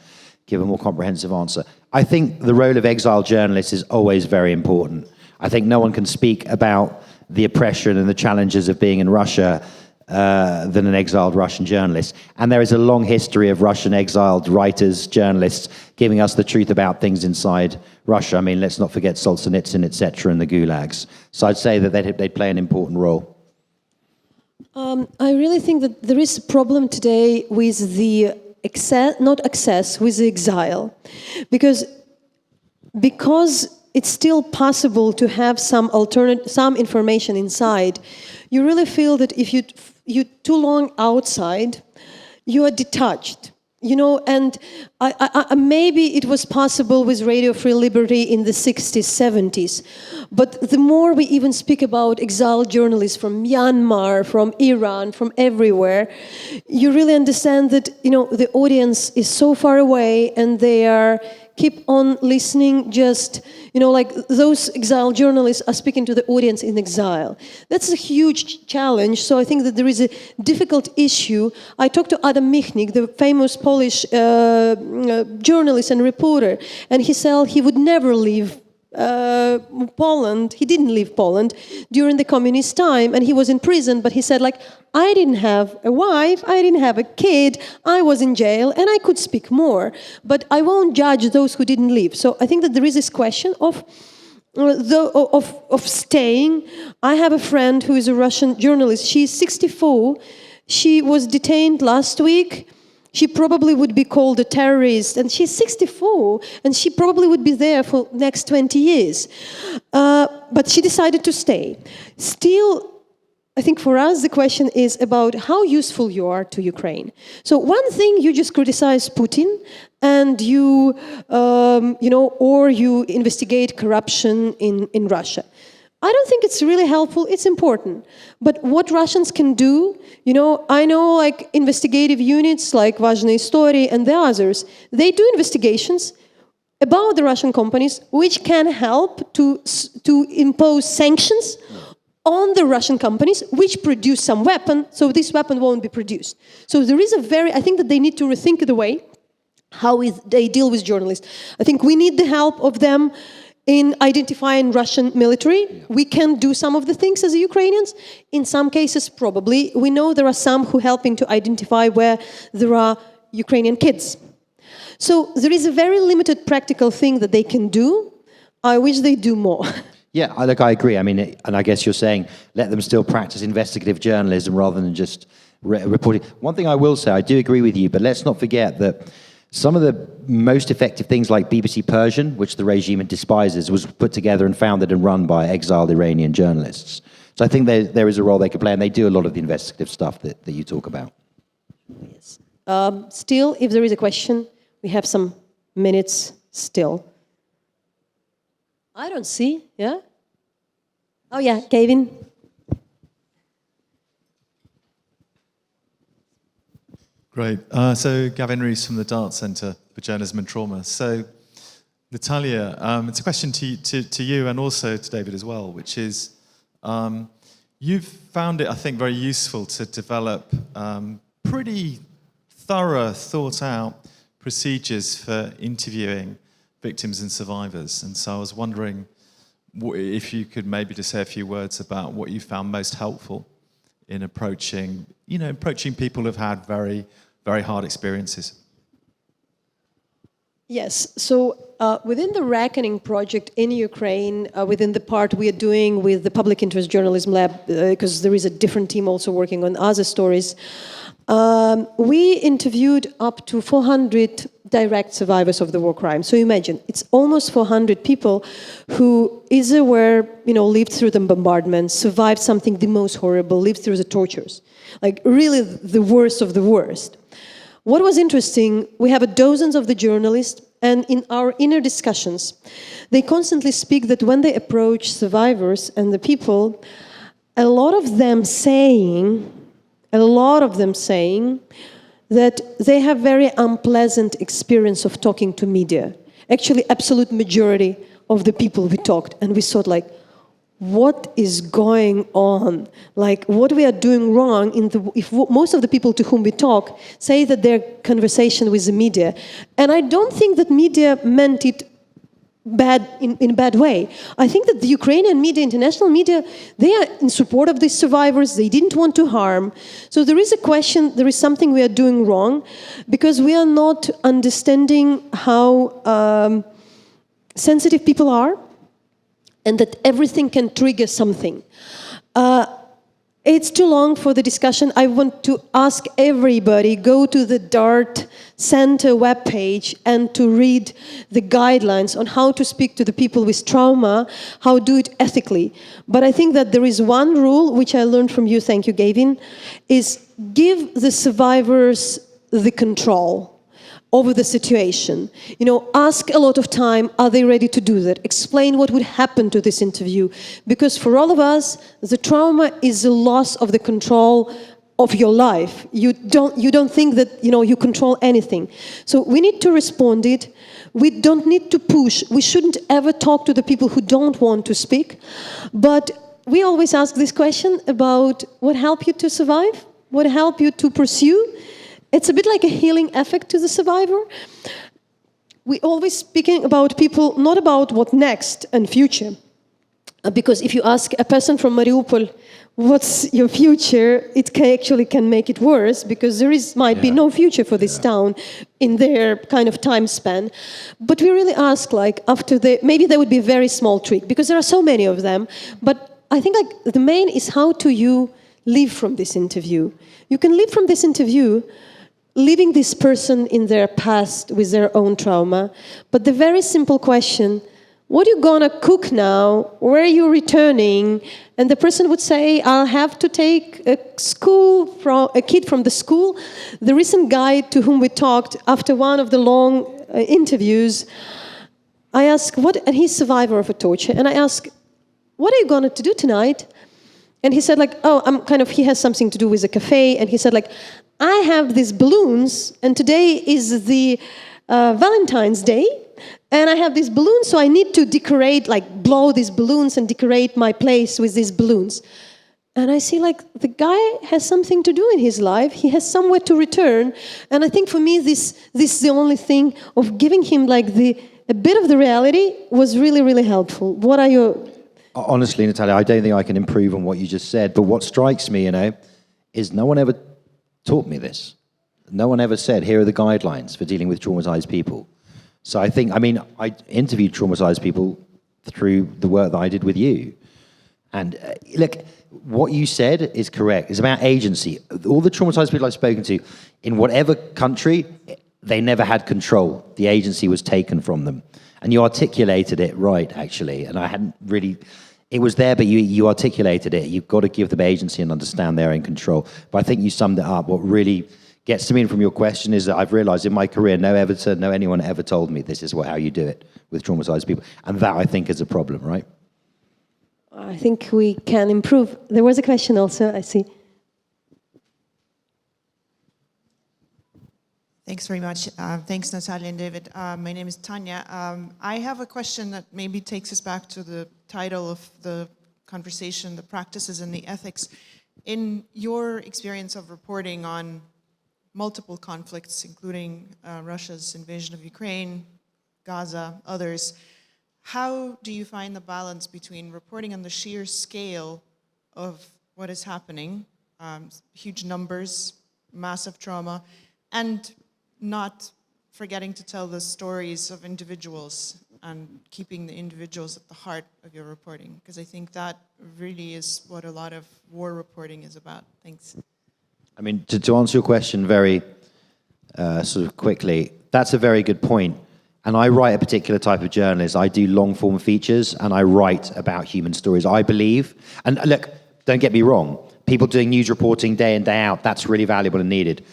give a more comprehensive answer. I think the role of exiled journalists is always very important. I think no one can speak about the oppression and the challenges of being in Russia than an exiled Russian journalist. And there is a long history of Russian exiled writers, journalists, giving us the truth about things inside Russia. I mean, let's not forget Solzhenitsyn, etc., and the gulags. So I'd say that they'd play an important role. I really think that there is a problem today with the with the exile, because it's still possible to have some information inside. You really feel that if you're too long outside, you are detached. You know, and maybe it was possible with Radio Free Liberty in the 60s, 70s. But the more we even speak about exiled journalists from Myanmar, from Iran, from everywhere, you really understand that, you know, the audience is so far away and they keep on listening, just, you know, like those exiled journalists are speaking to the audience in exile. That's a huge challenge. So I think that there is a difficult issue. I talked to Adam Michnik, the famous Polish journalist and reporter, and he said he would never leave Poland. He didn't leave Poland during the communist time, and he was in prison, but he said, like, I didn't have a wife, I didn't have a kid, I was in jail, and I could speak more, but I won't judge those who didn't leave. So I think that there is this question of staying. I have a friend who is a Russian journalist. She's 64. She was detained last week. She probably would be called a terrorist, and she's 64, and she probably would be there for the next 20 years. But she decided to stay. Still, I think for us the question is about how useful you are to Ukraine. So one thing, you just criticize Putin, and you investigate corruption in Russia. I don't think it's really helpful. It's important. But what Russians can do, you know, I know like investigative units like Важные истории and the others, they do investigations about the Russian companies which can help to impose sanctions on the Russian companies which produce some weapon, so this weapon won't be produced. So there is I think that they need to rethink the way how they deal with journalists. I think we need the help of them in identifying Russian military. We can do some of the things as Ukrainians. In some cases, probably. We know there are some who helping to identify where there are Ukrainian kids. So there is a very limited practical thing that they can do. I wish they do more. Yeah, I agree. I mean, and I guess you're saying let them still practice investigative journalism rather than just reporting. One thing I will say, I do agree with you, but let's not forget that some of the most effective things like BBC Persian, which the regime despises, was put together and founded and run by exiled Iranian journalists. So I think there is a role they could play, and they do a lot of the investigative stuff that you talk about. Yes. Still, if there is a question, we have some minutes still. I don't see, yeah? Oh yeah, Kevin. Great. So Gavin Rees from the Dart Centre for Journalism and Trauma. So Natalia, it's a question to you and also to David as well, which is you've found it, I think, very useful to develop pretty thorough, thought-out procedures for interviewing victims and survivors. And so I was wondering if you could maybe just say a few words about what you found most helpful in approaching people who've had very, very hard experiences. Yes, so within the Reckoning project in Ukraine, within the part we are doing with the Public Interest Journalism Lab, because there is a different team also working on other stories, we interviewed up to 400 direct survivors of the war crime. So imagine, it's almost 400 people who either lived through the bombardments, survived something the most horrible, lived through the tortures, like really the worst of the worst. what was interesting, we have dozens of the journalists, and in our inner discussions, they constantly speak that when they approach survivors and the people, a lot of them saying that they have very unpleasant experience of talking to media. Actually, absolute majority of the people we talked, and we thought like, what is going on? Like, what we are doing wrong if most of the people to whom we talk say that their conversation with the media. And I don't think that media meant it in a bad way. I think that the Ukrainian media, international media, they are in support of these survivors. They didn't want to harm. So there is a question, there is something we are doing wrong because we are not understanding how sensitive people are and that everything can trigger something. It's too long for the discussion. I want to ask everybody, go to the DART Center webpage and to read the guidelines on how to speak to the people with trauma, how to do it ethically. But I think that there is one rule, which I learned from you, thank you, Gavin, is give the survivors the control over the situation. You know, ask a lot of time, are they ready to do that? Explain what would happen to this interview. Because for all of us, the trauma is the loss of the control of your life. You don't think that, you know, you control anything. So we need to respond it. We don't need to push. We shouldn't ever talk to the people who don't want to speak. But we always ask this question about what helped you to survive? What helped you to pursue? It's a bit like a healing effect to the survivor. We're always speaking about people, not about what next and future. Because if you ask a person from Mariupol, what's your future, it actually can make it worse because there might be no future for this town in their kind of time span. But we really ask, like, maybe there would be a very small trick because there are so many of them. But I think like the main is how do you live from this interview? You can live from this interview leaving this person in their past with their own trauma. But the very simple question, what are you gonna cook now? Where are you returning? And the person would say, I'll have to take a kid from the school. The recent guy to whom we talked, after one of the long interviews, I asked, and he's a survivor of a torture, and I asked, what are you going to do tonight? And he said like, he has something to do with a cafe, and he said like, I have these balloons, and today is the Valentine's Day, and I have these balloons, so I need to decorate, like blow these balloons and decorate my place with these balloons. And I see like the guy has something to do in his life, he has somewhere to return, and I think for me this is the only thing of giving him like a bit of the reality was really, really helpful. What are your... Honestly, Natalia, I don't think I can improve on what you just said, but what strikes me, is no one ever taught me this. No one ever said, here are the guidelines for dealing with traumatized people. So I interviewed traumatized people through the work that I did with you. And look, what you said is correct. It's about agency. All the traumatized people I've spoken to, in whatever country, they never had control. The agency was taken from them. And you articulated it right, actually. And I hadn't really... It was there, but you articulated it. You've got to give them agency and understand they're in control. But I think you summed it up. What really gets to me from your question is that I've realized in my career, no anyone ever told me this is how you do it with traumatized people. And that, I think, is a problem, right? I think we can improve. There was a question also, I see. Thanks very much. Thanks, Natalia and David. My name is Tanya. I have a question that maybe takes us back to the title of the conversation, the practices and the ethics. In your experience of reporting on multiple conflicts, including Russia's invasion of Ukraine, Gaza, others, how do you find the balance between reporting on the sheer scale of what is happening, huge numbers, massive trauma, and not forgetting to tell the stories of individuals and keeping the individuals at the heart of your reporting? Because I think that really is what a lot of war reporting is about. Thanks. I mean, to answer your question very sort of quickly, that's a very good point. And I write a particular type of journalist. I do long-form features, and I write about human stories. I believe, and look, don't get me wrong, people doing news reporting day in, day out, that's really valuable and needed.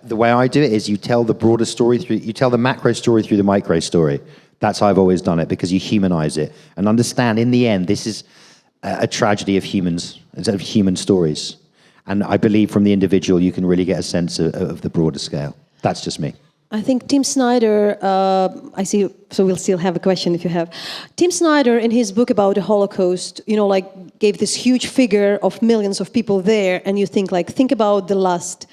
The way I do it is you tell the broader story you tell the macro story through the micro story. That's how I've always done it, because you humanize it and understand in the end this is a tragedy of humans, instead of human stories. And I believe from the individual you can really get a sense of the broader scale. That's just me. I think Tim Snyder, I see, so we'll still have a question if you have. Tim Snyder, in his book about the Holocaust, gave this huge figure of millions of people there, and you think about the last,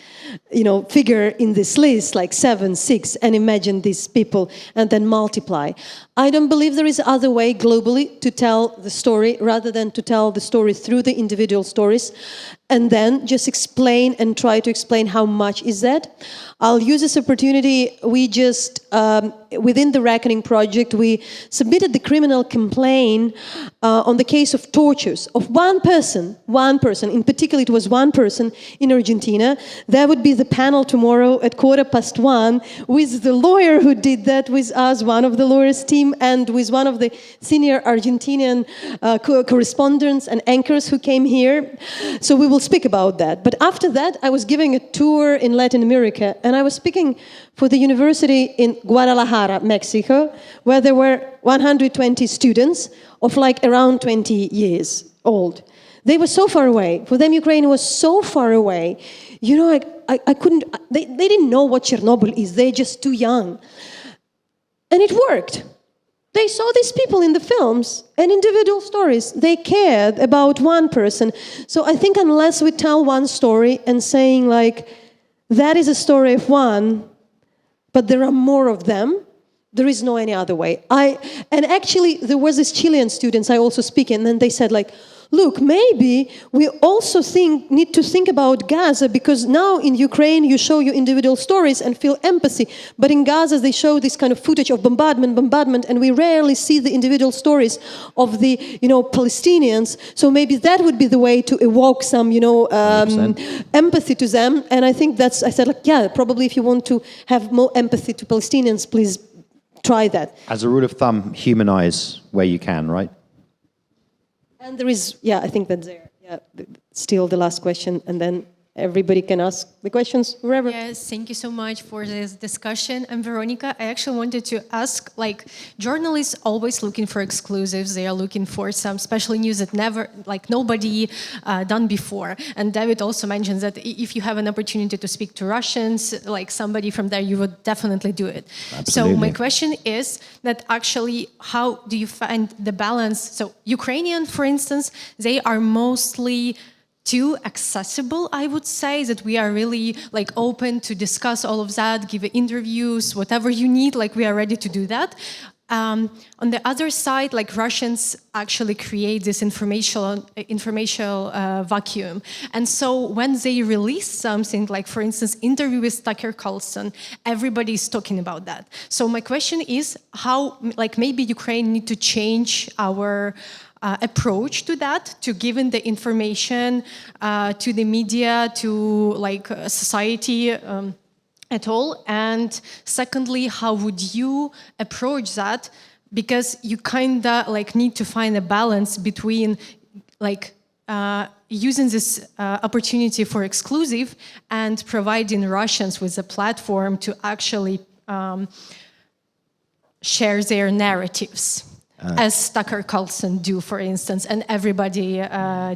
figure in this list, like 7, 6, and imagine these people, and then multiply. I don't believe there is other way globally to tell the story, rather than to tell the story through the individual stories, and then just explain and try to explain how much is that. I'll use this opportunity. We just, within the Reckoning project, we submitted the criminal complaint on the case of tortures of one person, in particular it was one person in Argentina. That would be the panel tomorrow at 1:15 with the lawyer who did that with us, one of the lawyers' team, and with one of the senior Argentinian correspondents and anchors who came here. So we will speak about that. But after that, I was giving a tour in Latin America, and I was speaking for the university in Guadalajara, Mexico, where there were 120 students of around 20 years old. They were so far away. For them, Ukraine was so far away. I couldn't, they didn't know what Chernobyl is. They're just too young. And it worked. They saw these people in the films and individual stories. They cared about one person. So I think unless we tell one story and saying that is a story of one, but there are more of them, there is no any other way. And actually there was this Chilean students I also speak, and then they said look, maybe we also need to think about Gaza, because now in Ukraine you show your individual stories and feel empathy, but in Gaza they show this kind of footage of bombardment, and we rarely see the individual stories of the Palestinians. So maybe that would be the way to evoke some empathy to them. And I think I said probably if you want to have more empathy to Palestinians, please try that. As a rule of thumb, humanize where you can, right? And there is, I think that's there. Still the last question, and then everybody can ask the questions wherever. Yes, thank you so much for this discussion. I'm Veronica. I actually wanted to ask, journalists always looking for exclusives. They are looking for some special news that nobody done before. And David also mentions that if you have an opportunity to speak to Russians, somebody from there, you would definitely do it. Absolutely. So my question is that actually, how do you find the balance? So Ukrainian, for instance, they are mostly too accessible, I would say, that we are really open to discuss all of that, give interviews, whatever you need, we are ready to do that. On the other side, Russians actually create this informational vacuum. And so when they release something, for instance, interview with Tucker Carlson, everybody is talking about that. So my question is how, maybe Ukraine need to change our approach to that, to giving the information to the media, to society at all. And secondly, how would you approach that? Because you need to find a balance between using this opportunity for exclusive and providing Russians with a platform to actually share their narratives. As Tucker Carlson do, for instance, and everybody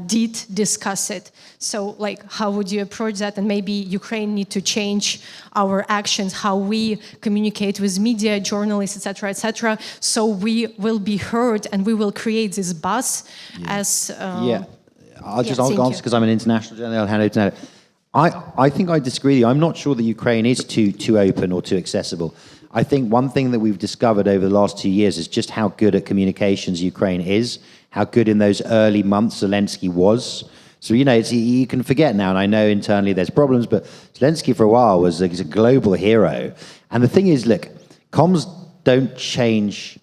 did discuss it. So, how would you approach that? And maybe Ukraine need to change our actions, how we communicate with media, journalists, etc., so we will be heard and we will create this buzz as... I'll answer because I'm an international journalist. I'll hand it to Natalia. I think I disagree with you. I'm not sure that Ukraine is too open or too accessible. I think one thing that we've discovered over the last 2 years is just how good at communications Ukraine is, how good in those early months Zelensky was. So, you can forget now, and I know internally there's problems, but Zelensky for a while was a global hero. And the thing is, look, comms don't change.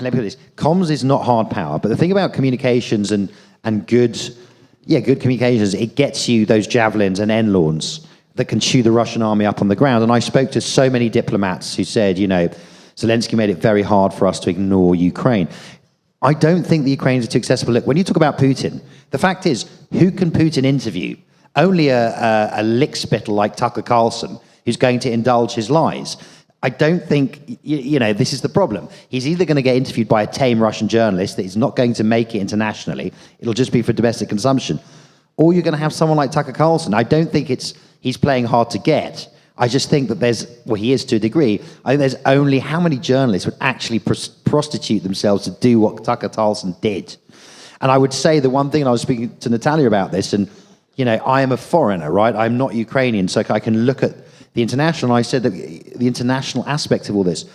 Let me put this. Comms is not hard power, but the thing about communications and good communications, it gets you those javelins and end-lawns that can chew the Russian army up on the ground. And I spoke to so many diplomats who said, Zelensky made it very hard for us to ignore Ukraine. I don't think the Ukrainians are too accessible. Look, when you talk about Putin, the fact is, who can Putin interview Only a lickspittle like Tucker Carlson who's going to indulge his lies. I don't think, this is the problem. He's either going to get interviewed by a tame Russian journalist that is not going to make it internationally, it'll just be for domestic consumption, or you're going to have someone like Tucker Carlson. I don't think he's playing hard to get. I just think that he is to a degree. I think there's only how many journalists would actually prostitute themselves to do what Tucker Carlson did. And I would say the one thing, and I was speaking to Natalia about this, and, I am a foreigner, right? I'm not Ukrainian, so I can look at the international. I said that the international aspect of all this.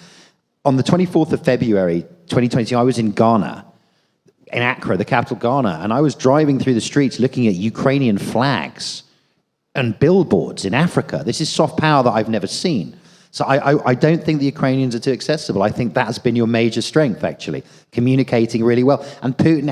On the 24th of February, 2020, I was in Ghana, in Accra, the capital Ghana, and I was driving through the streets looking at Ukrainian flags and billboards in Africa. This is soft power that I've never seen. So I don't think the Ukrainians are too accessible. I think that has been your major strength, actually, communicating really well. And Putin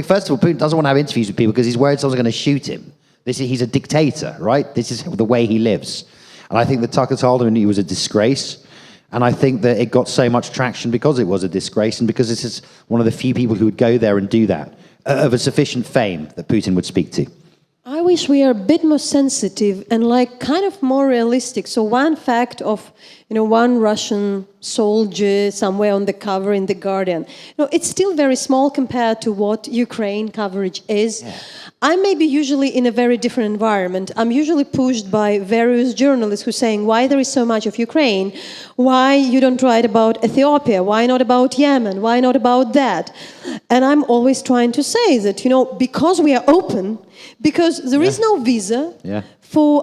first of all, Putin doesn't want to have interviews with people because he's worried someone's going to shoot him. He's a dictator, right? This is the way he lives. And I think that Tucker told him he was a disgrace. And I think that it got so much traction because it was a disgrace and because this is one of the few people who would go there and do that, of a sufficient fame that Putin would speak to. I wish we are a bit more sensitive and kind of more realistic. So one fact of, one Russian soldier somewhere on the cover in The Guardian, it's still very small compared to what Ukraine coverage is. Yeah. I may be usually in a very different environment. I'm usually pushed by various journalists who are saying why there is so much of Ukraine, why you don't write about Ethiopia, why not about Yemen, why not about that? And I'm always trying to say that, because we are open, because there is no visa. Yeah.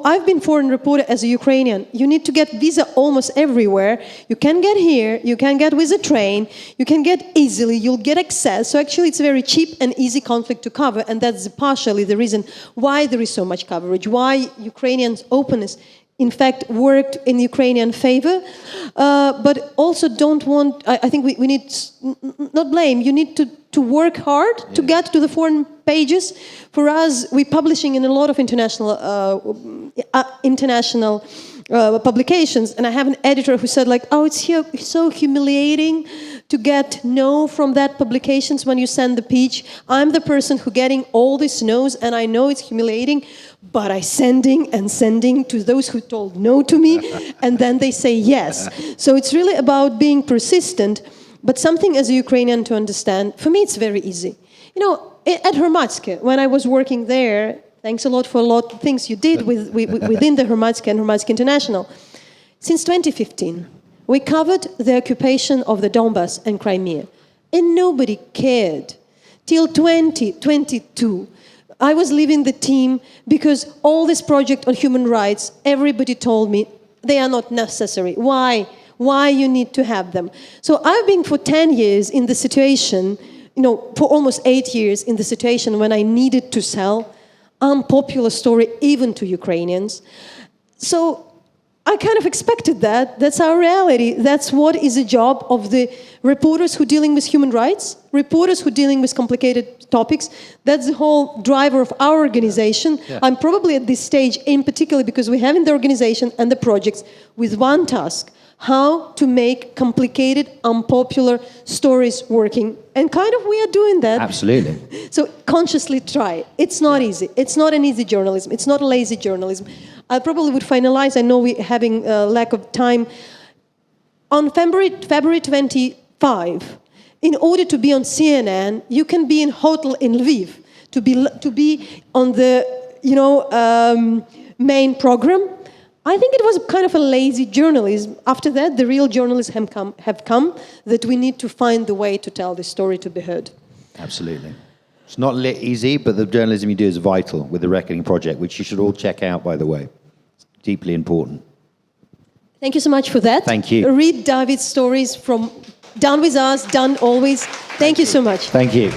I've been foreign reporter as a Ukrainian. You need to get visa almost everywhere. You can get here, you can get with a train, you can get easily, you'll get access. So actually it's a very cheap and easy conflict to cover, and that's partially the reason why there is so much coverage, why Ukrainians' openness in fact worked in Ukrainian favor, but also don't want, I think we need, not blame, you need to work hard to get to the foreign pages. For us, we're publishing in a lot of international publications, and I have an editor who said it's so humiliating to get no from that publications when you send the pitch. I'm the person who getting all these no's, and I know it's humiliating, but I sending to those who told no to me, and then they say yes. So it's really about being persistent, but something as a Ukrainian to understand, for me it's very easy. At Hromadske, when I was working there, thanks a lot for a lot of things you did within the Hromadske and Hromadske International, since 2015, we covered the occupation of the Donbas and Crimea, and nobody cared. Till 2022, I was leaving the team because all this project on human rights, everybody told me they are not necessary. Why? Why you need to have them? So I've been for 10 years in the situation, for almost 8 years in the situation when I needed to sell unpopular story even to Ukrainians. So I kind of expected that. That's our reality. That's what is the job of the reporters who are dealing with human rights, reporters who are dealing with complicated topics. That's the whole driver of our organization. Yeah. I'm probably at this stage, in particular, because we have in the organization and the projects with one task: how to make complicated, unpopular stories working. And kind of we are doing that. Absolutely. So consciously try. It's not easy. It's not an easy journalism. It's not a lazy journalism. I probably would finalize, I know we're having a lack of time. On February 25, in order to be on CNN, you can be in hotel in Lviv, to be on the main program. I think it was kind of a lazy journalism. After that, the real journalists have come that we need to find the way to tell the story to be heard. Absolutely. It's not easy, but the journalism you do is vital with the Reckoning Project, which you should all check out, by the way. It's deeply important. Thank you so much for that. Thank you. Read David's stories from Done With Us, Done Always. Thank you so much. Thank you.